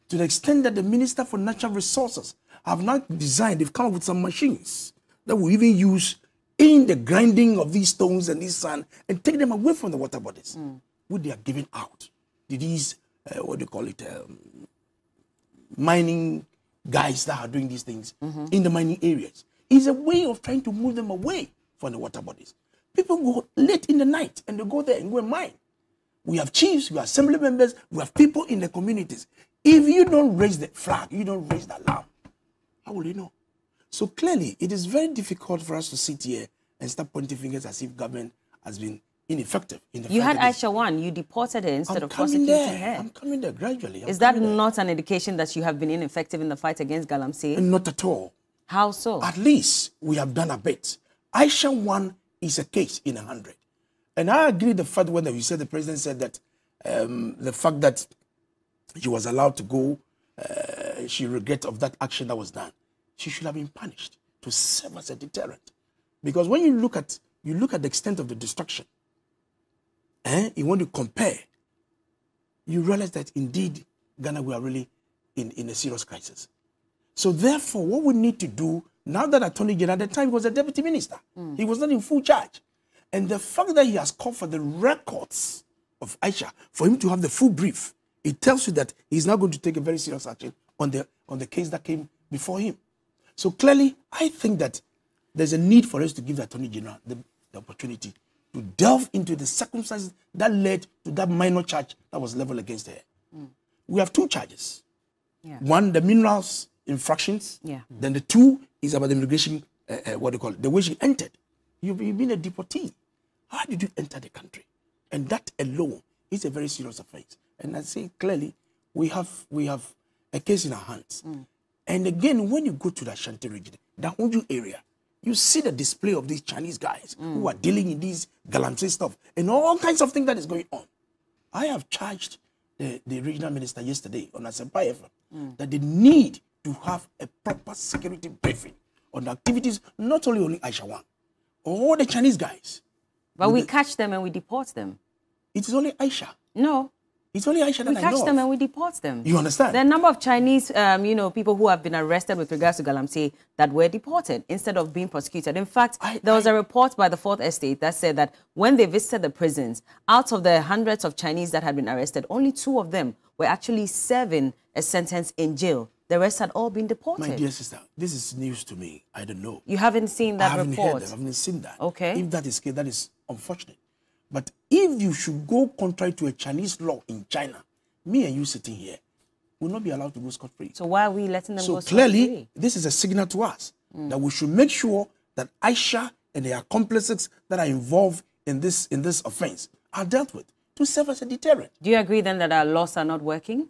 To the extent that the Minister for Natural Resources have not designed, they've come up with some machines that will even use in the grinding of these stones and this sand and take them away from the water bodies. What they are giving out. These, what do you call it, mining guys that are doing these things in the mining areas. It's a way of trying to move them away from the water bodies. People go late in the night and they go there and go and mine. We have chiefs, we have assembly members, we have people in the communities. If you don't raise the flag, you don't raise the alarm, how will you know? So clearly, it is very difficult for us to sit here and start pointing fingers as if government has been ineffective. In the you had Aisha One, you deported her instead of prosecuting her. I'm coming there gradually. Is that not an indication that you have been ineffective in the fight against Galamsey? Not at all. How so? At least we have done a bit. Aisha One is a case in 100. And I agree the fact when you said the president said that the fact that she was allowed to go, she regret of that action that was done. She should have been punished to serve as a deterrent. Because when you look at the extent of the destruction, you want to compare, you realize that indeed Ghana, we are really in a serious crisis. So therefore, what we need to do, now that Attorney General at the time was a deputy minister, he was not in full charge. And the fact that he has called for the records of Aisha, for him to have the full brief, it tells you that he's now going to take a very serious action on the case that came before him. So clearly, I think that there's a need for us to give the Attorney General the opportunity to delve into the circumstances that led to that minor charge that was leveled against her. We have two charges. One, the minerals infractions. Then the two is about the immigration, the way she entered. You've been a deportee. How did you enter the country? And that alone is a very serious offense. And I say clearly, we have a case in our hands. And again, when you go to the Ashanti region, the Honju area, you see the display of these Chinese guys who are dealing in these Galamsey stuff and all kinds of things that is going on. I have charged the regional minister yesterday on Asempa FM that they need to have a proper security briefing on the activities, not only Aisha One, all the Chinese guys. But we catch them and we deport them. It is only Aisha. No. It's only Aisha that I know. We catch them and we deport them. You understand? There are a number of Chinese, people who have been arrested with regards to Galamsey that were deported instead of being prosecuted. In fact, there was a report by the Fourth Estate that said that when they visited the prisons, out of the hundreds of Chinese that had been arrested, only 2 of them were actually serving a sentence in jail. The rest had all been deported. My dear sister, this is news to me. I don't know. You haven't seen that report? I haven't heard that. I haven't seen that. Okay. If that is case, that is unfortunate. But if you should go contrary to a Chinese law in China, me and you sitting here will not be allowed to go scot-free. So why are we letting them go scot-free? So clearly, this is a signal to us that we should make sure that Aisha and the accomplices that are involved in this offense are dealt with to serve as a deterrent. Do you agree then that our laws are not working?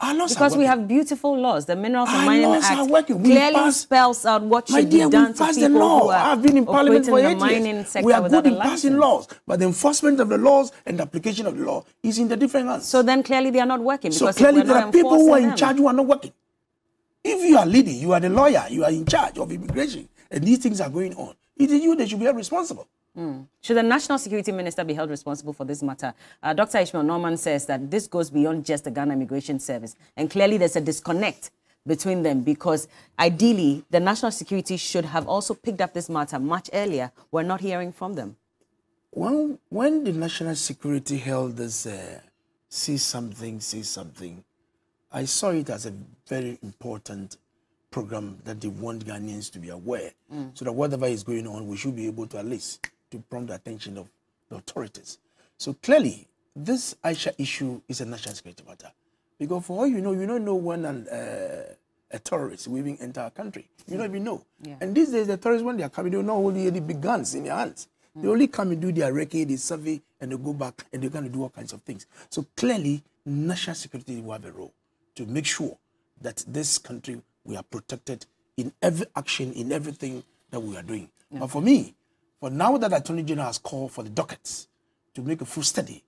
Our laws because are we working. have beautiful laws. The Minerals and Our Mining laws Act are working. clearly spells out what should be done to people the law. who are I've been in Parliament for 8 mining years. sector We are without good a in passing license. laws, but the enforcement of the laws and the application of the law is in the different hands. So then clearly they are not working. So Because clearly if we're there not are people who are in enforcing charge who are not working. If you are leading, you are the lawyer, you are in charge of immigration, and these things are going on, it is you that should be held responsible. Should the National Security Minister be held responsible for this matter? Dr. Ishmael Norman says that this goes beyond just the Ghana Immigration Service. And clearly there's a disconnect between them because ideally the National Security should have also picked up this matter much earlier. We're not hearing from them. When the National Security held this say something, I saw it as a very important program that they want Ghanaians to be aware. So that whatever is going on, we should be able to at least to prompt the attention of the authorities. So clearly, this Aisha issue is a national security matter. Because for all you don't know when a terrorist will even enter our country. You don't even know. Yeah. And these days, the terrorists, when they are coming, they don't hold any big guns in their hands. They only come and do their recce, they survey, and they go back, and they're going to do all kinds of things. So clearly, national security will have a role to make sure that this country, we are protected in every action, in everything that we are doing. Yeah. But for me, for now that the Attorney General has called for the dockets to make a full study,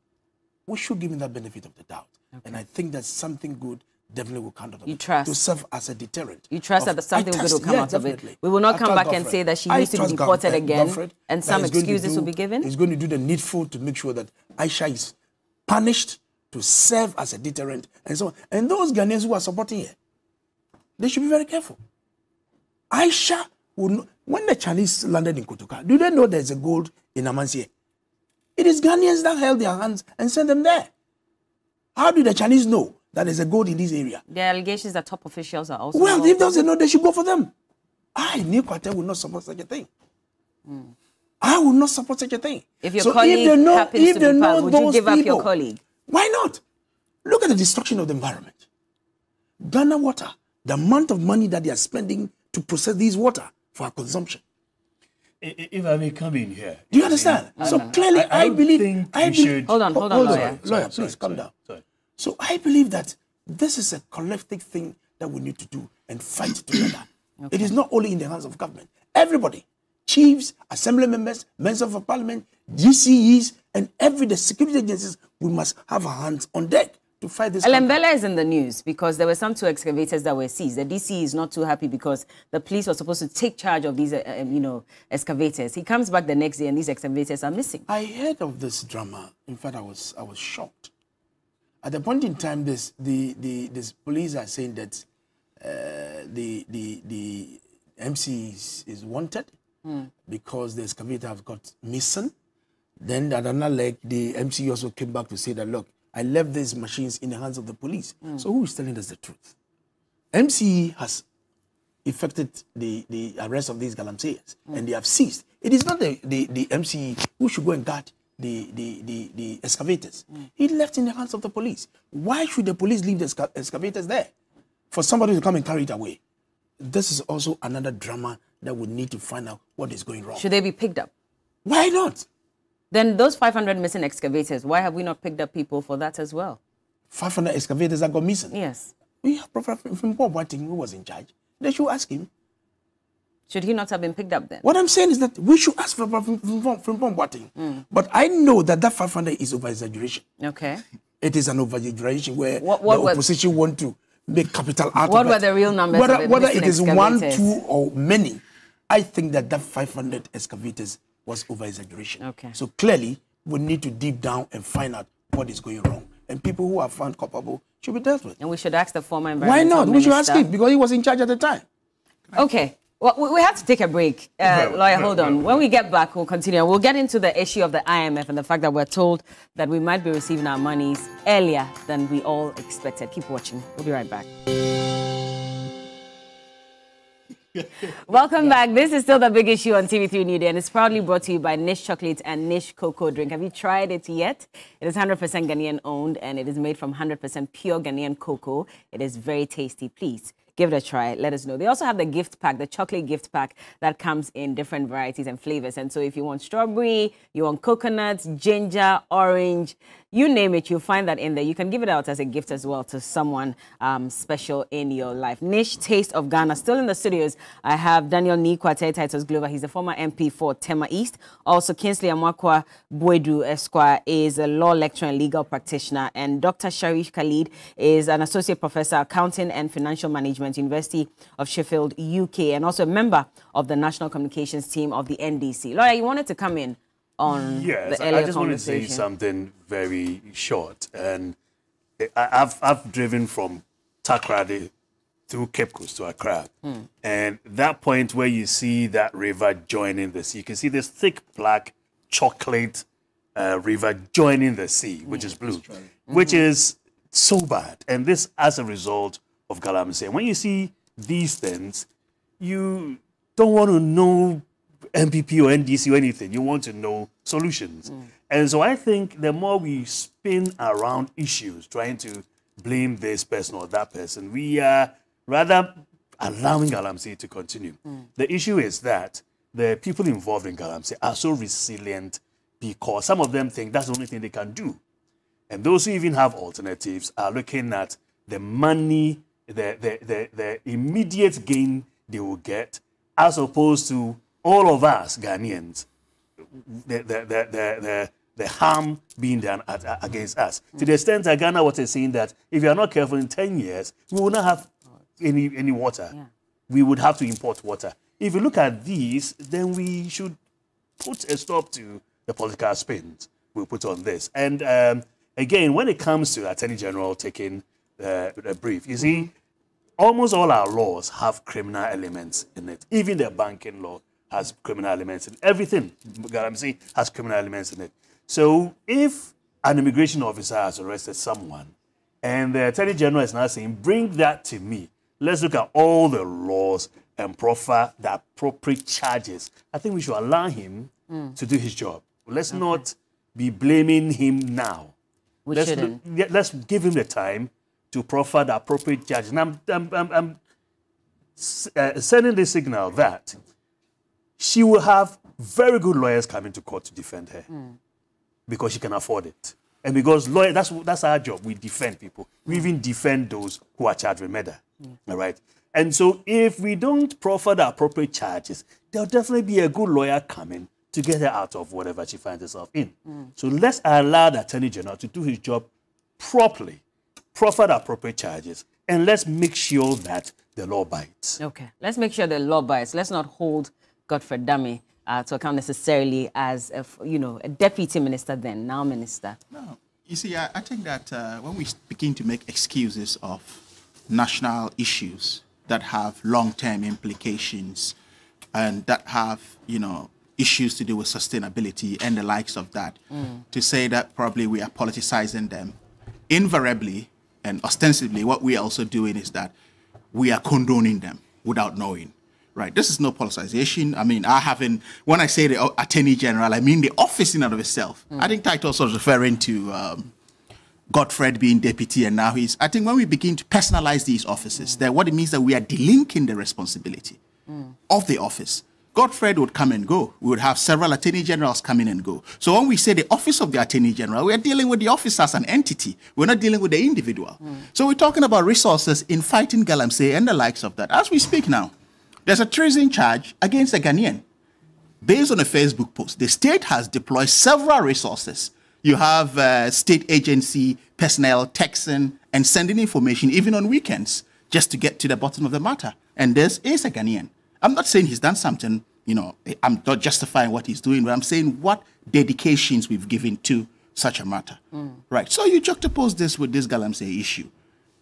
we should give him that benefit of the doubt. Okay. And I think that something good definitely will come out of it. To serve as a deterrent. You trust that something good will come out of it? We will not come back and say that she needs to be deported again and some excuses will be given? He's going to do the needful to make sure that Aisha is punished, to serve as a deterrent, and so on. And those Ghanaians who are supporting her, they should be very careful. Aisha would not, when the Chinese landed in Kotoka, do they know there's a gold in Amansie? It is Ghanaians that held their hands and sent them there. How do the Chinese know that there's a gold in this area? There are allegations that top officials are also... Well, if they know, they should go for them. New Quartet will not support such a thing. I will not support such a thing. If your colleague happens to be part, would you give up your colleague? Why not? Look at the destruction of the environment. Ghana Water, the amount of money that they are spending to process these water for our consumption. If I may come in here. Do you understand? So clearly, I believe... Hold on, lawyer. Lawyer, please, calm down. So I believe that this is a collective thing that we need to do and fight together. It is not only in the hands of government. Everybody, chiefs, assembly members, members of parliament, GCEs, and the security agencies, we must have our hands on deck to fight this. Elembele is in the news because there were some 2 excavators that were seized. The DC is not too happy because the police were supposed to take charge of these, excavators. He comes back the next day and these excavators are missing. I heard of this drama. In fact, I was shocked. At the point in time, this police are saying that the MC is wanted because the excavator has got missing. Then at another leg, the MC also came back to say that, look, I left these machines in the hands of the police. So who is telling us the truth? MC has effected the arrest of these Galamseyers, and they have seized. It is not the MC who should go and guard the excavators. He left in the hands of the police. Why should the police leave the excavators there? For somebody to come and carry it away. This is also another drama that we need to find out what is going wrong. Should they be picked up? Why not? Then those 500 missing excavators, why have we not picked up people for that as well? 500 excavators that got missing? Yes. We have Professor Huang who was in charge. They should ask him. Should he not have been picked up then? What I'm saying is that we should ask for Boateng. But I know that 500 is over-exaggeration. Okay. It is an over-exaggeration where the opposition want to make capital out of it. What were the real numbers Whether it is 1, 2, or many, I think that 500 excavators was over-exaggeration. Okay. So clearly, we need to deep down and find out what is going wrong. And people who are found culpable should be dealt with. And we should ask the former environmental minister. Why not? We should ask him because he was in charge at the time. Okay. Well, we have to take a break. Lawyer, hold on. When we get back, we'll continue. We'll get into the issue of the IMF and the fact that we're told that we might be receiving our monies earlier than we all expected. Keep watching. We'll be right back. Welcome back. This is still the big issue on TV3Newday, and it's proudly brought to you by Niche Chocolate and Niche Cocoa Drink. Have you tried it yet? It is 100% Ghanaian owned, and it is made from 100% pure Ghanaian cocoa. It is very tasty. Please, give it a try. Let us know. They also have the gift pack, the chocolate gift pack that comes in different varieties and flavors. And so if you want strawberry, you want coconuts, ginger, orange, you name it, you'll find that in there. You can give it out as a gift as well to someone special in your life. Niche Taste of Ghana. Still in the studios, I have Daniel Nikwate Titus Glover. He's the former MP for Tema East. Also, Kinsley Amakwa Boedu Esquire is a law lecturer and legal practitioner. And Dr. Sharif Khalid is an associate professor, accounting and financial management, University of Sheffield, UK, and also a member of the national communications team of the NDC. Lawyer, you wanted to come in on yes, the earlier I just want to say something very short. And I've driven from Takoradi through Cape Coast to Accra. And that point where you see that river joining the sea, you can see this thick black chocolate river joining the sea, which is blue, which is so bad. And this as a result of Galamsey. And when you see these things, you don't want to know MPP or NDC or anything. You want to know solutions. And so I think the more we spin around issues, trying to blame this person or that person, we are rather allowing Galamsey to continue. The issue is that the people involved in Galamsey are so resilient because some of them think that's the only thing they can do. And those who even have alternatives are looking at the money, the immediate gain they will get, as opposed to all of us Ghanaians, the harm being done against us. To the extent that Ghana was saying that if you are not careful in 10 years, we will not have any water. We would have to import water. If you look at these, then we should put a stop to the political spins we put on this. And again, when it comes to Attorney General taking a brief, you see, almost all our laws have criminal elements in it. Even the banking law has criminal elements in it. Everything, Galamsey, has criminal elements in it. So if an immigration officer has arrested someone and the Attorney General is now saying, bring that to me, let's look at all the laws and proffer the appropriate charges, I think we should allow him to do his job. Let's not be blaming him now. Let's give him the time to proffer the appropriate charges. And I'm sending the signal that she will have very good lawyers coming to court to defend her because she can afford it. And because lawyers, that's our job. We defend people. We even defend those who are charged with murder. All right? And so if we don't proffer the appropriate charges, there'll definitely be a good lawyer coming to get her out of whatever she finds herself in. So let's allow the Attorney General to do his job properly, proffer the appropriate charges, and let's make sure that the law bites. Okay, let's make sure the law bites. Let's not hold Godfrey Dame to account necessarily as a deputy minister then, now minister. No, you see, I think that when we begin to make excuses of national issues that have long-term implications and that have, issues to do with sustainability and the likes of that, to say that probably we are politicizing them, invariably and ostensibly what we are also doing is that we are condoning them without knowing. Right, this is no politicization. I mean, when I say the Attorney General, I mean the office in and of itself. I think Titus was referring to Godfred being deputy, and now I think when we begin to personalize these offices, that what it means that we are delinking the responsibility of the office. Godfred would come and go. We would have several Attorney Generals come in and go. So when we say the office of the Attorney General, we are dealing with the office as an entity. We're not dealing with the individual. So we're talking about resources in fighting Galamsey and the likes of that. As we speak now, there's a treason charge against a Ghanaian. Based on a Facebook post, the state has deployed several resources. You have state agency personnel texting and sending information even on weekends just to get to the bottom of the matter. And this is a Ghanaian. I'm not saying he's done something, I'm not justifying what he's doing, but I'm saying what dedications we've given to such a matter. Right. So you juxtapose this with this Galamsey issue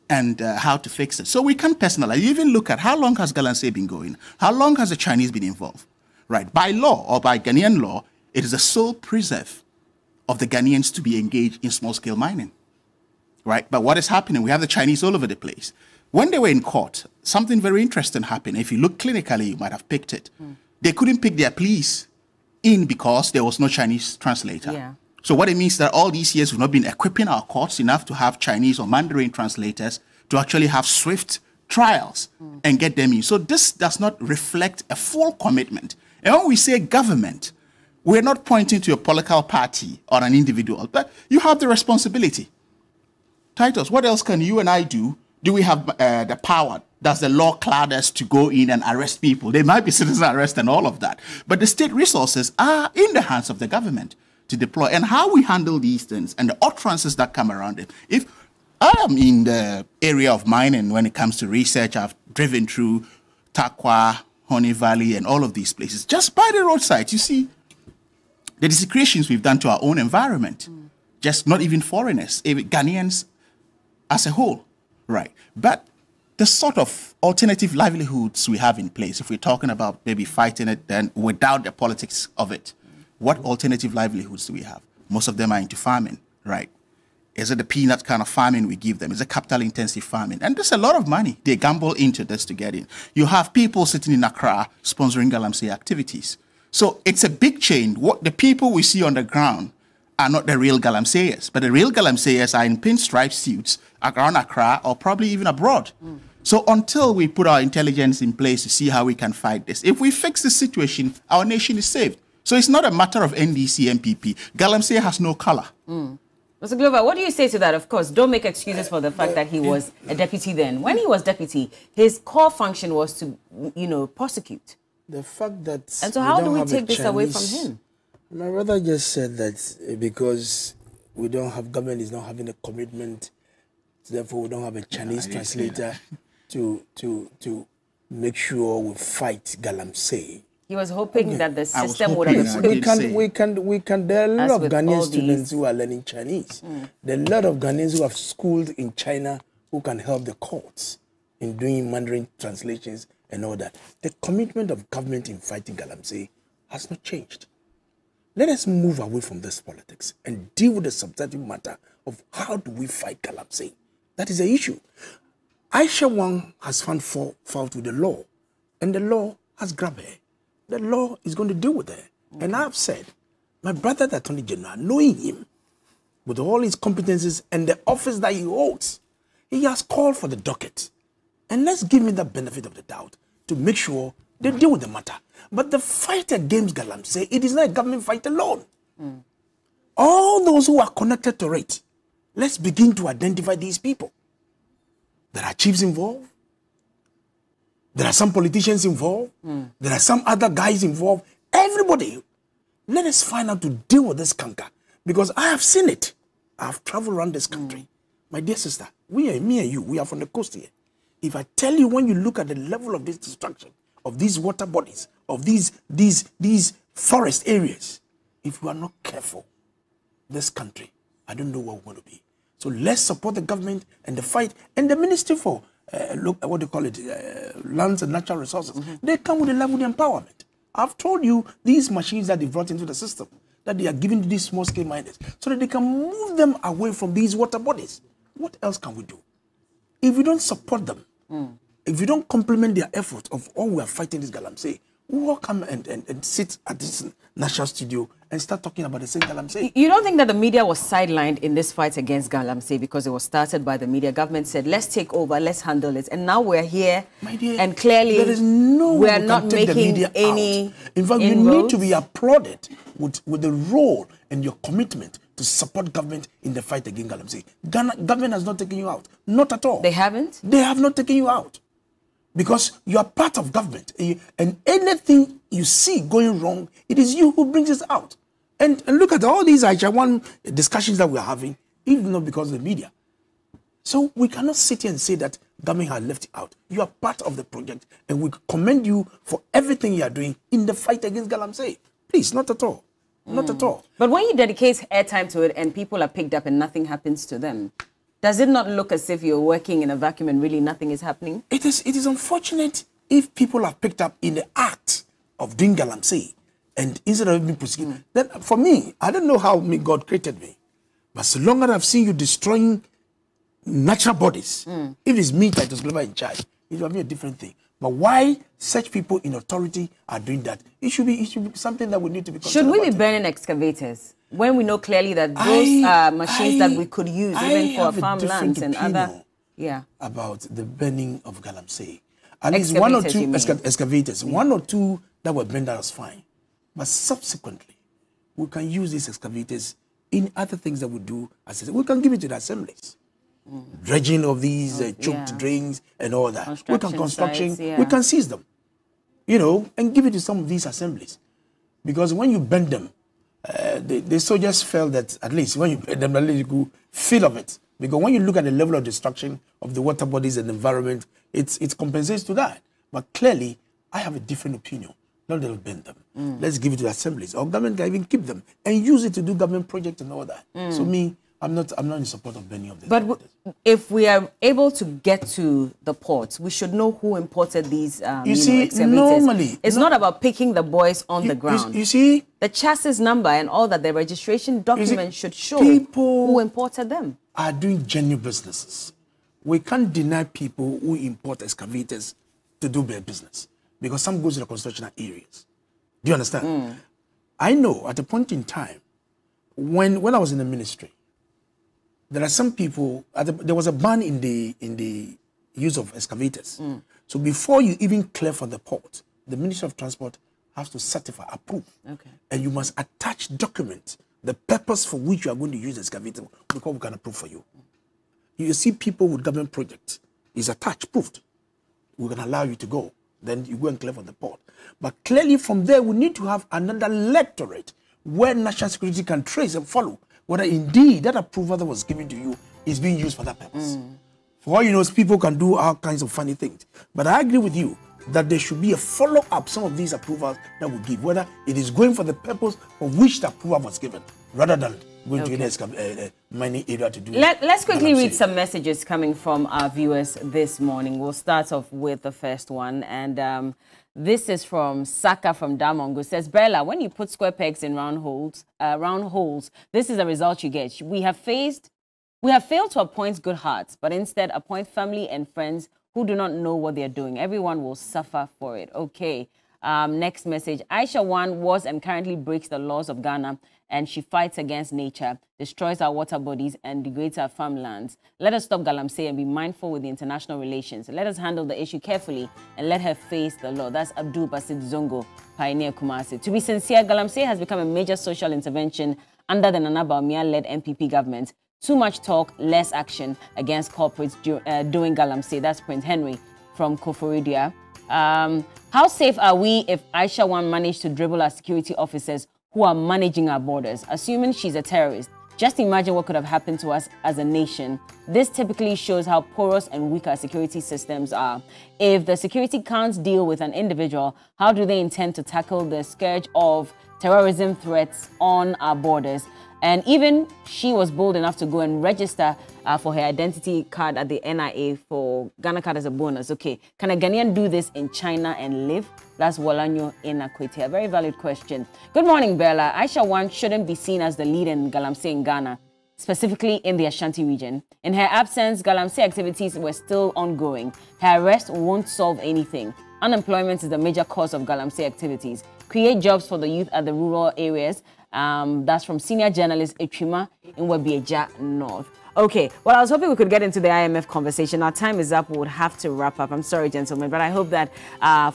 and how to fix it. So we can personalize. You even look at how long has Galamsey been going? How long has the Chinese been involved? Right. By law or by Ghanaian law, it is the sole preserve of the Ghanaians to be engaged in small-scale mining. Right. But what is happening? We have the Chinese all over the place. When they were in court, something very interesting happened. If you look clinically, you might have picked it. They couldn't pick their pleas in because there was no Chinese translator. Yeah. So what it means is that all these years we've not been equipping our courts enough to have Chinese or Mandarin translators to actually have swift trials and get them in. So this does not reflect a full commitment. And when we say government, we're not pointing to a political party or an individual, but you have the responsibility. Titus, what else can you and I do? Do we have the power? Does the law clad us to go in and arrest people? There might be citizen arrest and all of that. But the state resources are in the hands of the government to deploy. And how we handle these things and the utterances that come around it. If I am in the area of mining when it comes to research, I've driven through Takwa, Honey Valley, and all of these places. Just by the roadside, you see the desecrations we've done to our own environment. Just not even foreigners, even Ghanaians as a whole. Right. But the sort of alternative livelihoods we have in place, if we're talking about maybe fighting it then without the politics of it, what alternative livelihoods do we have? Most of them are into farming, right? Is it the peanut kind of farming we give them? Is it capital-intensive farming? And there's a lot of money they gamble into this to get in. You have people sitting in Accra sponsoring Galamsey activities. So it's a big chain. What the people we see on the ground are not the real Galamseyers, but the real Galamseyers are in pinstripe suits around Accra or probably even abroad. So until we put our intelligence in place to see how we can fight this, if we fix the situation, our nation is saved. So it's not a matter of NDC, MPP. Galamsey has no color. Mr. Glover, what do you say to that? Of course, don't make excuses for the fact that he was a deputy then. When he was deputy, his core function was to, prosecute. The fact that... And so how do we take this away from him? My brother just said that because we don't have government is not having a commitment, therefore we don't have a Chinese translator to make sure we fight Galamsey. He was hoping that the system would have been we can. There are a lot of Ghanaian students who are learning Chinese. There are a lot of Ghanaians who have schooled in China who can help the courts in doing Mandarin translations and all that. The commitment of government in fighting Galamsey has not changed. Let us move away from this politics and deal with the substantive matter of how do we fight Galamsey. That is the issue. Aisha Huang has found fault with the law, and the law has grabbed her. The law is going to deal with her. And I've said, my brother, the Attorney General, knowing him, with all his competencies and the office that he holds, he has called for the docket. And let's give him the benefit of the doubt to make sure they deal with the matter. But the fight against Galamsey, it is not a government fight alone. All those who are connected to it, let's begin to identify these people. There are chiefs involved. There are some politicians involved. There are some other guys involved. Everybody, let us find out to deal with this canker. Because I have seen it. I have traveled around this country. My dear sister, me and you, we are from the coast here. If I tell you, when you look at the level of this destruction, of these water bodies, of these forest areas, if we are not careful, this country, I don't know where we're going to be. So let's support the government and the fight. And the Ministry for what do you call it, lands and natural resources, they come with a level of empowerment. I've told you these machines that they brought into the system, that they are giving to these small-scale miners, so that they can move them away from these water bodies. What else can we do? If we don't support them, if we don't complement their efforts of all we are fighting this Galamsey, we will come and sit at this national studio and start talking about the same Galamsey. You don't think that the media was sidelined in this fight against Galamsey because it was started by the media? Government said, let's take over, let's handle it. And now we're here, my dear, and clearly there is no we're not making any In fact, you need to be applauded with the role and your commitment to support government in the fight against Galamsey. Government has not taken you out. Not at all. They haven't? They have not taken you out. Because you are part of government. And anything you see going wrong, it is you who brings it out. And look at all these Aisha discussions that we're having, even not because of the media. So we cannot sit here and say that government has left it out. You are part of the project, and we commend you for everything you are doing in the fight against Galamsey. Please, not at all. Not at all. But when you dedicate airtime to it and people are picked up and nothing happens to them, does it not look as if you're working in a vacuum and really nothing is happening? It is unfortunate if people are picked up in the act of doing Galamsey and instead of being prosecuted. Then for me, I don't know how God created me, but so long as I've seen you destroying natural bodies, if it's me that is global in charge, it will be a different thing. But why such people in authority are doing that? It should be something that we need to be concerned about. Should we be burning excavators when we know clearly that those are machines that we could use even for farmlands and other? about the burning of Galamsey. At least one or two excavators. One or two that were burned, that was fine. But subsequently, we can use these excavators in other things that we do. As we can give it to the assemblies. Dredging of these choked drains and all that. We can construction, we can seize them, you know, and give it to some of these assemblies. Because when you burn them, the soldiers felt that at least when you burn them, at least you could feel of it. Because when you look at the level of destruction of the water bodies and the environment, it compensates to that. But clearly, I have a different opinion. Not that we'll burn them. Let's give it to the assemblies. Or government can even keep them and use it to do government projects and all that. So me, I'm not in support of burning of this. But if we are able to get to the ports, we should know who imported these excavators. Normally... It's not about picking the boys on the ground. You see? The chassis number and all that, the registration document should show who imported them. Are doing genuine businesses. We can't deny people who import excavators to do their business because some goes to the construction areas. Do you understand? I know at a point in time when I was in the ministry, there are some people. There was a ban in the use of excavators. So before you even clear for the port, the Ministry of Transport has to certify, approve, and you must attach documents. The purpose for which you are going to use the excavator, because we can approve for you. You see people with government projects, is attached, proved. We can allow you to go. Then you go and clear for the port. But clearly from there, we need to have another electorate where national security can trace and follow whether indeed that approval that was given to you is being used for that purpose. For all you know, people can do all kinds of funny things. But I agree with you that there should be a follow-up some of these approvals that we give, whether it is going for the purpose for which the approval was given, rather than going to the mining area to do. Let's quickly read some messages coming from our viewers this morning. We'll start off with the first one, and this is from Saka from Damongo. Says, Bella, when you put square pegs in round holes, this is the result you get. We have failed to appoint good hearts, but instead appoint family and friends who do not know what they're doing. Everyone will suffer for it. Okay. Next message. Aisha Huang was and currently breaks the laws of Ghana, and she fights against nature, destroys our water bodies, and degrades our farmlands. Let us stop Galamsey and be mindful with the international relations. Let us handle the issue carefully and let her face the law. That's Abdul Basit Zongo, Pioneer Kumasi. To be sincere, Galamsey has become a major social intervention under the Nana Bawumia-led MPP government. Too much talk, less action against corporates doing Galamsey. That's Prince Henry from Koforidia. How safe are we if Aisha Huang managed to dribble our security officers who are managing our borders, assuming she's a terrorist? Just imagine what could have happened to us as a nation. This typically shows how porous and weak our security systems are. If the security can't deal with an individual, how do they intend to tackle the scourge of terrorism threats on our borders? And even she was bold enough to go and register for her identity card at the NIA for Ghana card as a bonus. Okay, can a Ghanaian do this in China and live? That's Walanyo in Akwete. A very valid question. Good morning, Bella. Aisha Huang shouldn't be seen as the lead in Galamsey in Ghana, specifically in the Ashanti region. In her absence, Galamsey activities were still ongoing. Her arrest won't solve anything. Unemployment is the major cause of Galamsey activities. Create jobs for the youth at the rural areas. That's from senior journalist Echima in Wabieja North. Okay, well, I was hoping we could get into the IMF conversation. Our time is up. We would have to wrap up. I'm sorry, gentlemen, but I hope that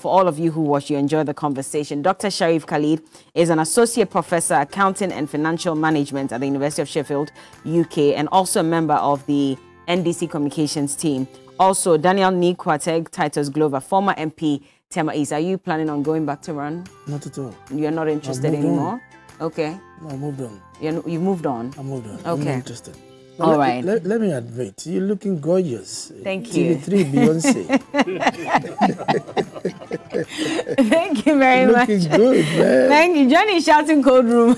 for all of you who watch, you enjoy the conversation. Dr. Sharif Khalid is an associate professor, accounting and financial management at the University of Sheffield, UK, and also a member of the NDC communications team. Also, Daniel Nikwateg, Titus Glover, former MP, Tema East. Are you planning on going back to run? Not at all. You're not interested anymore? Okay. No, I moved on. You've moved on? I moved on. Okay. I'm not interested. All right. Let me admit, you're looking gorgeous. Thank you. TV3 Beyonce. Thank you very much. Looking good, man. Thank you. Johnny shouting code room.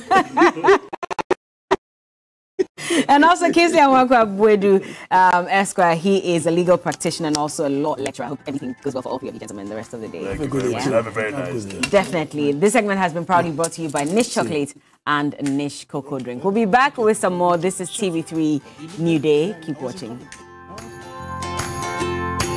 And also, Kingsley Anwankwa-Bwedu, Esquire, he is a legal practitioner and also a law lecturer. I hope everything goes well for all of you gentlemen the rest of the day. Have a very nice day. Definitely. This segment has been proudly brought to you by Niche Chocolate and Niche Cocoa Drink. We'll be back with some more. This is TV3 New Day. Keep watching.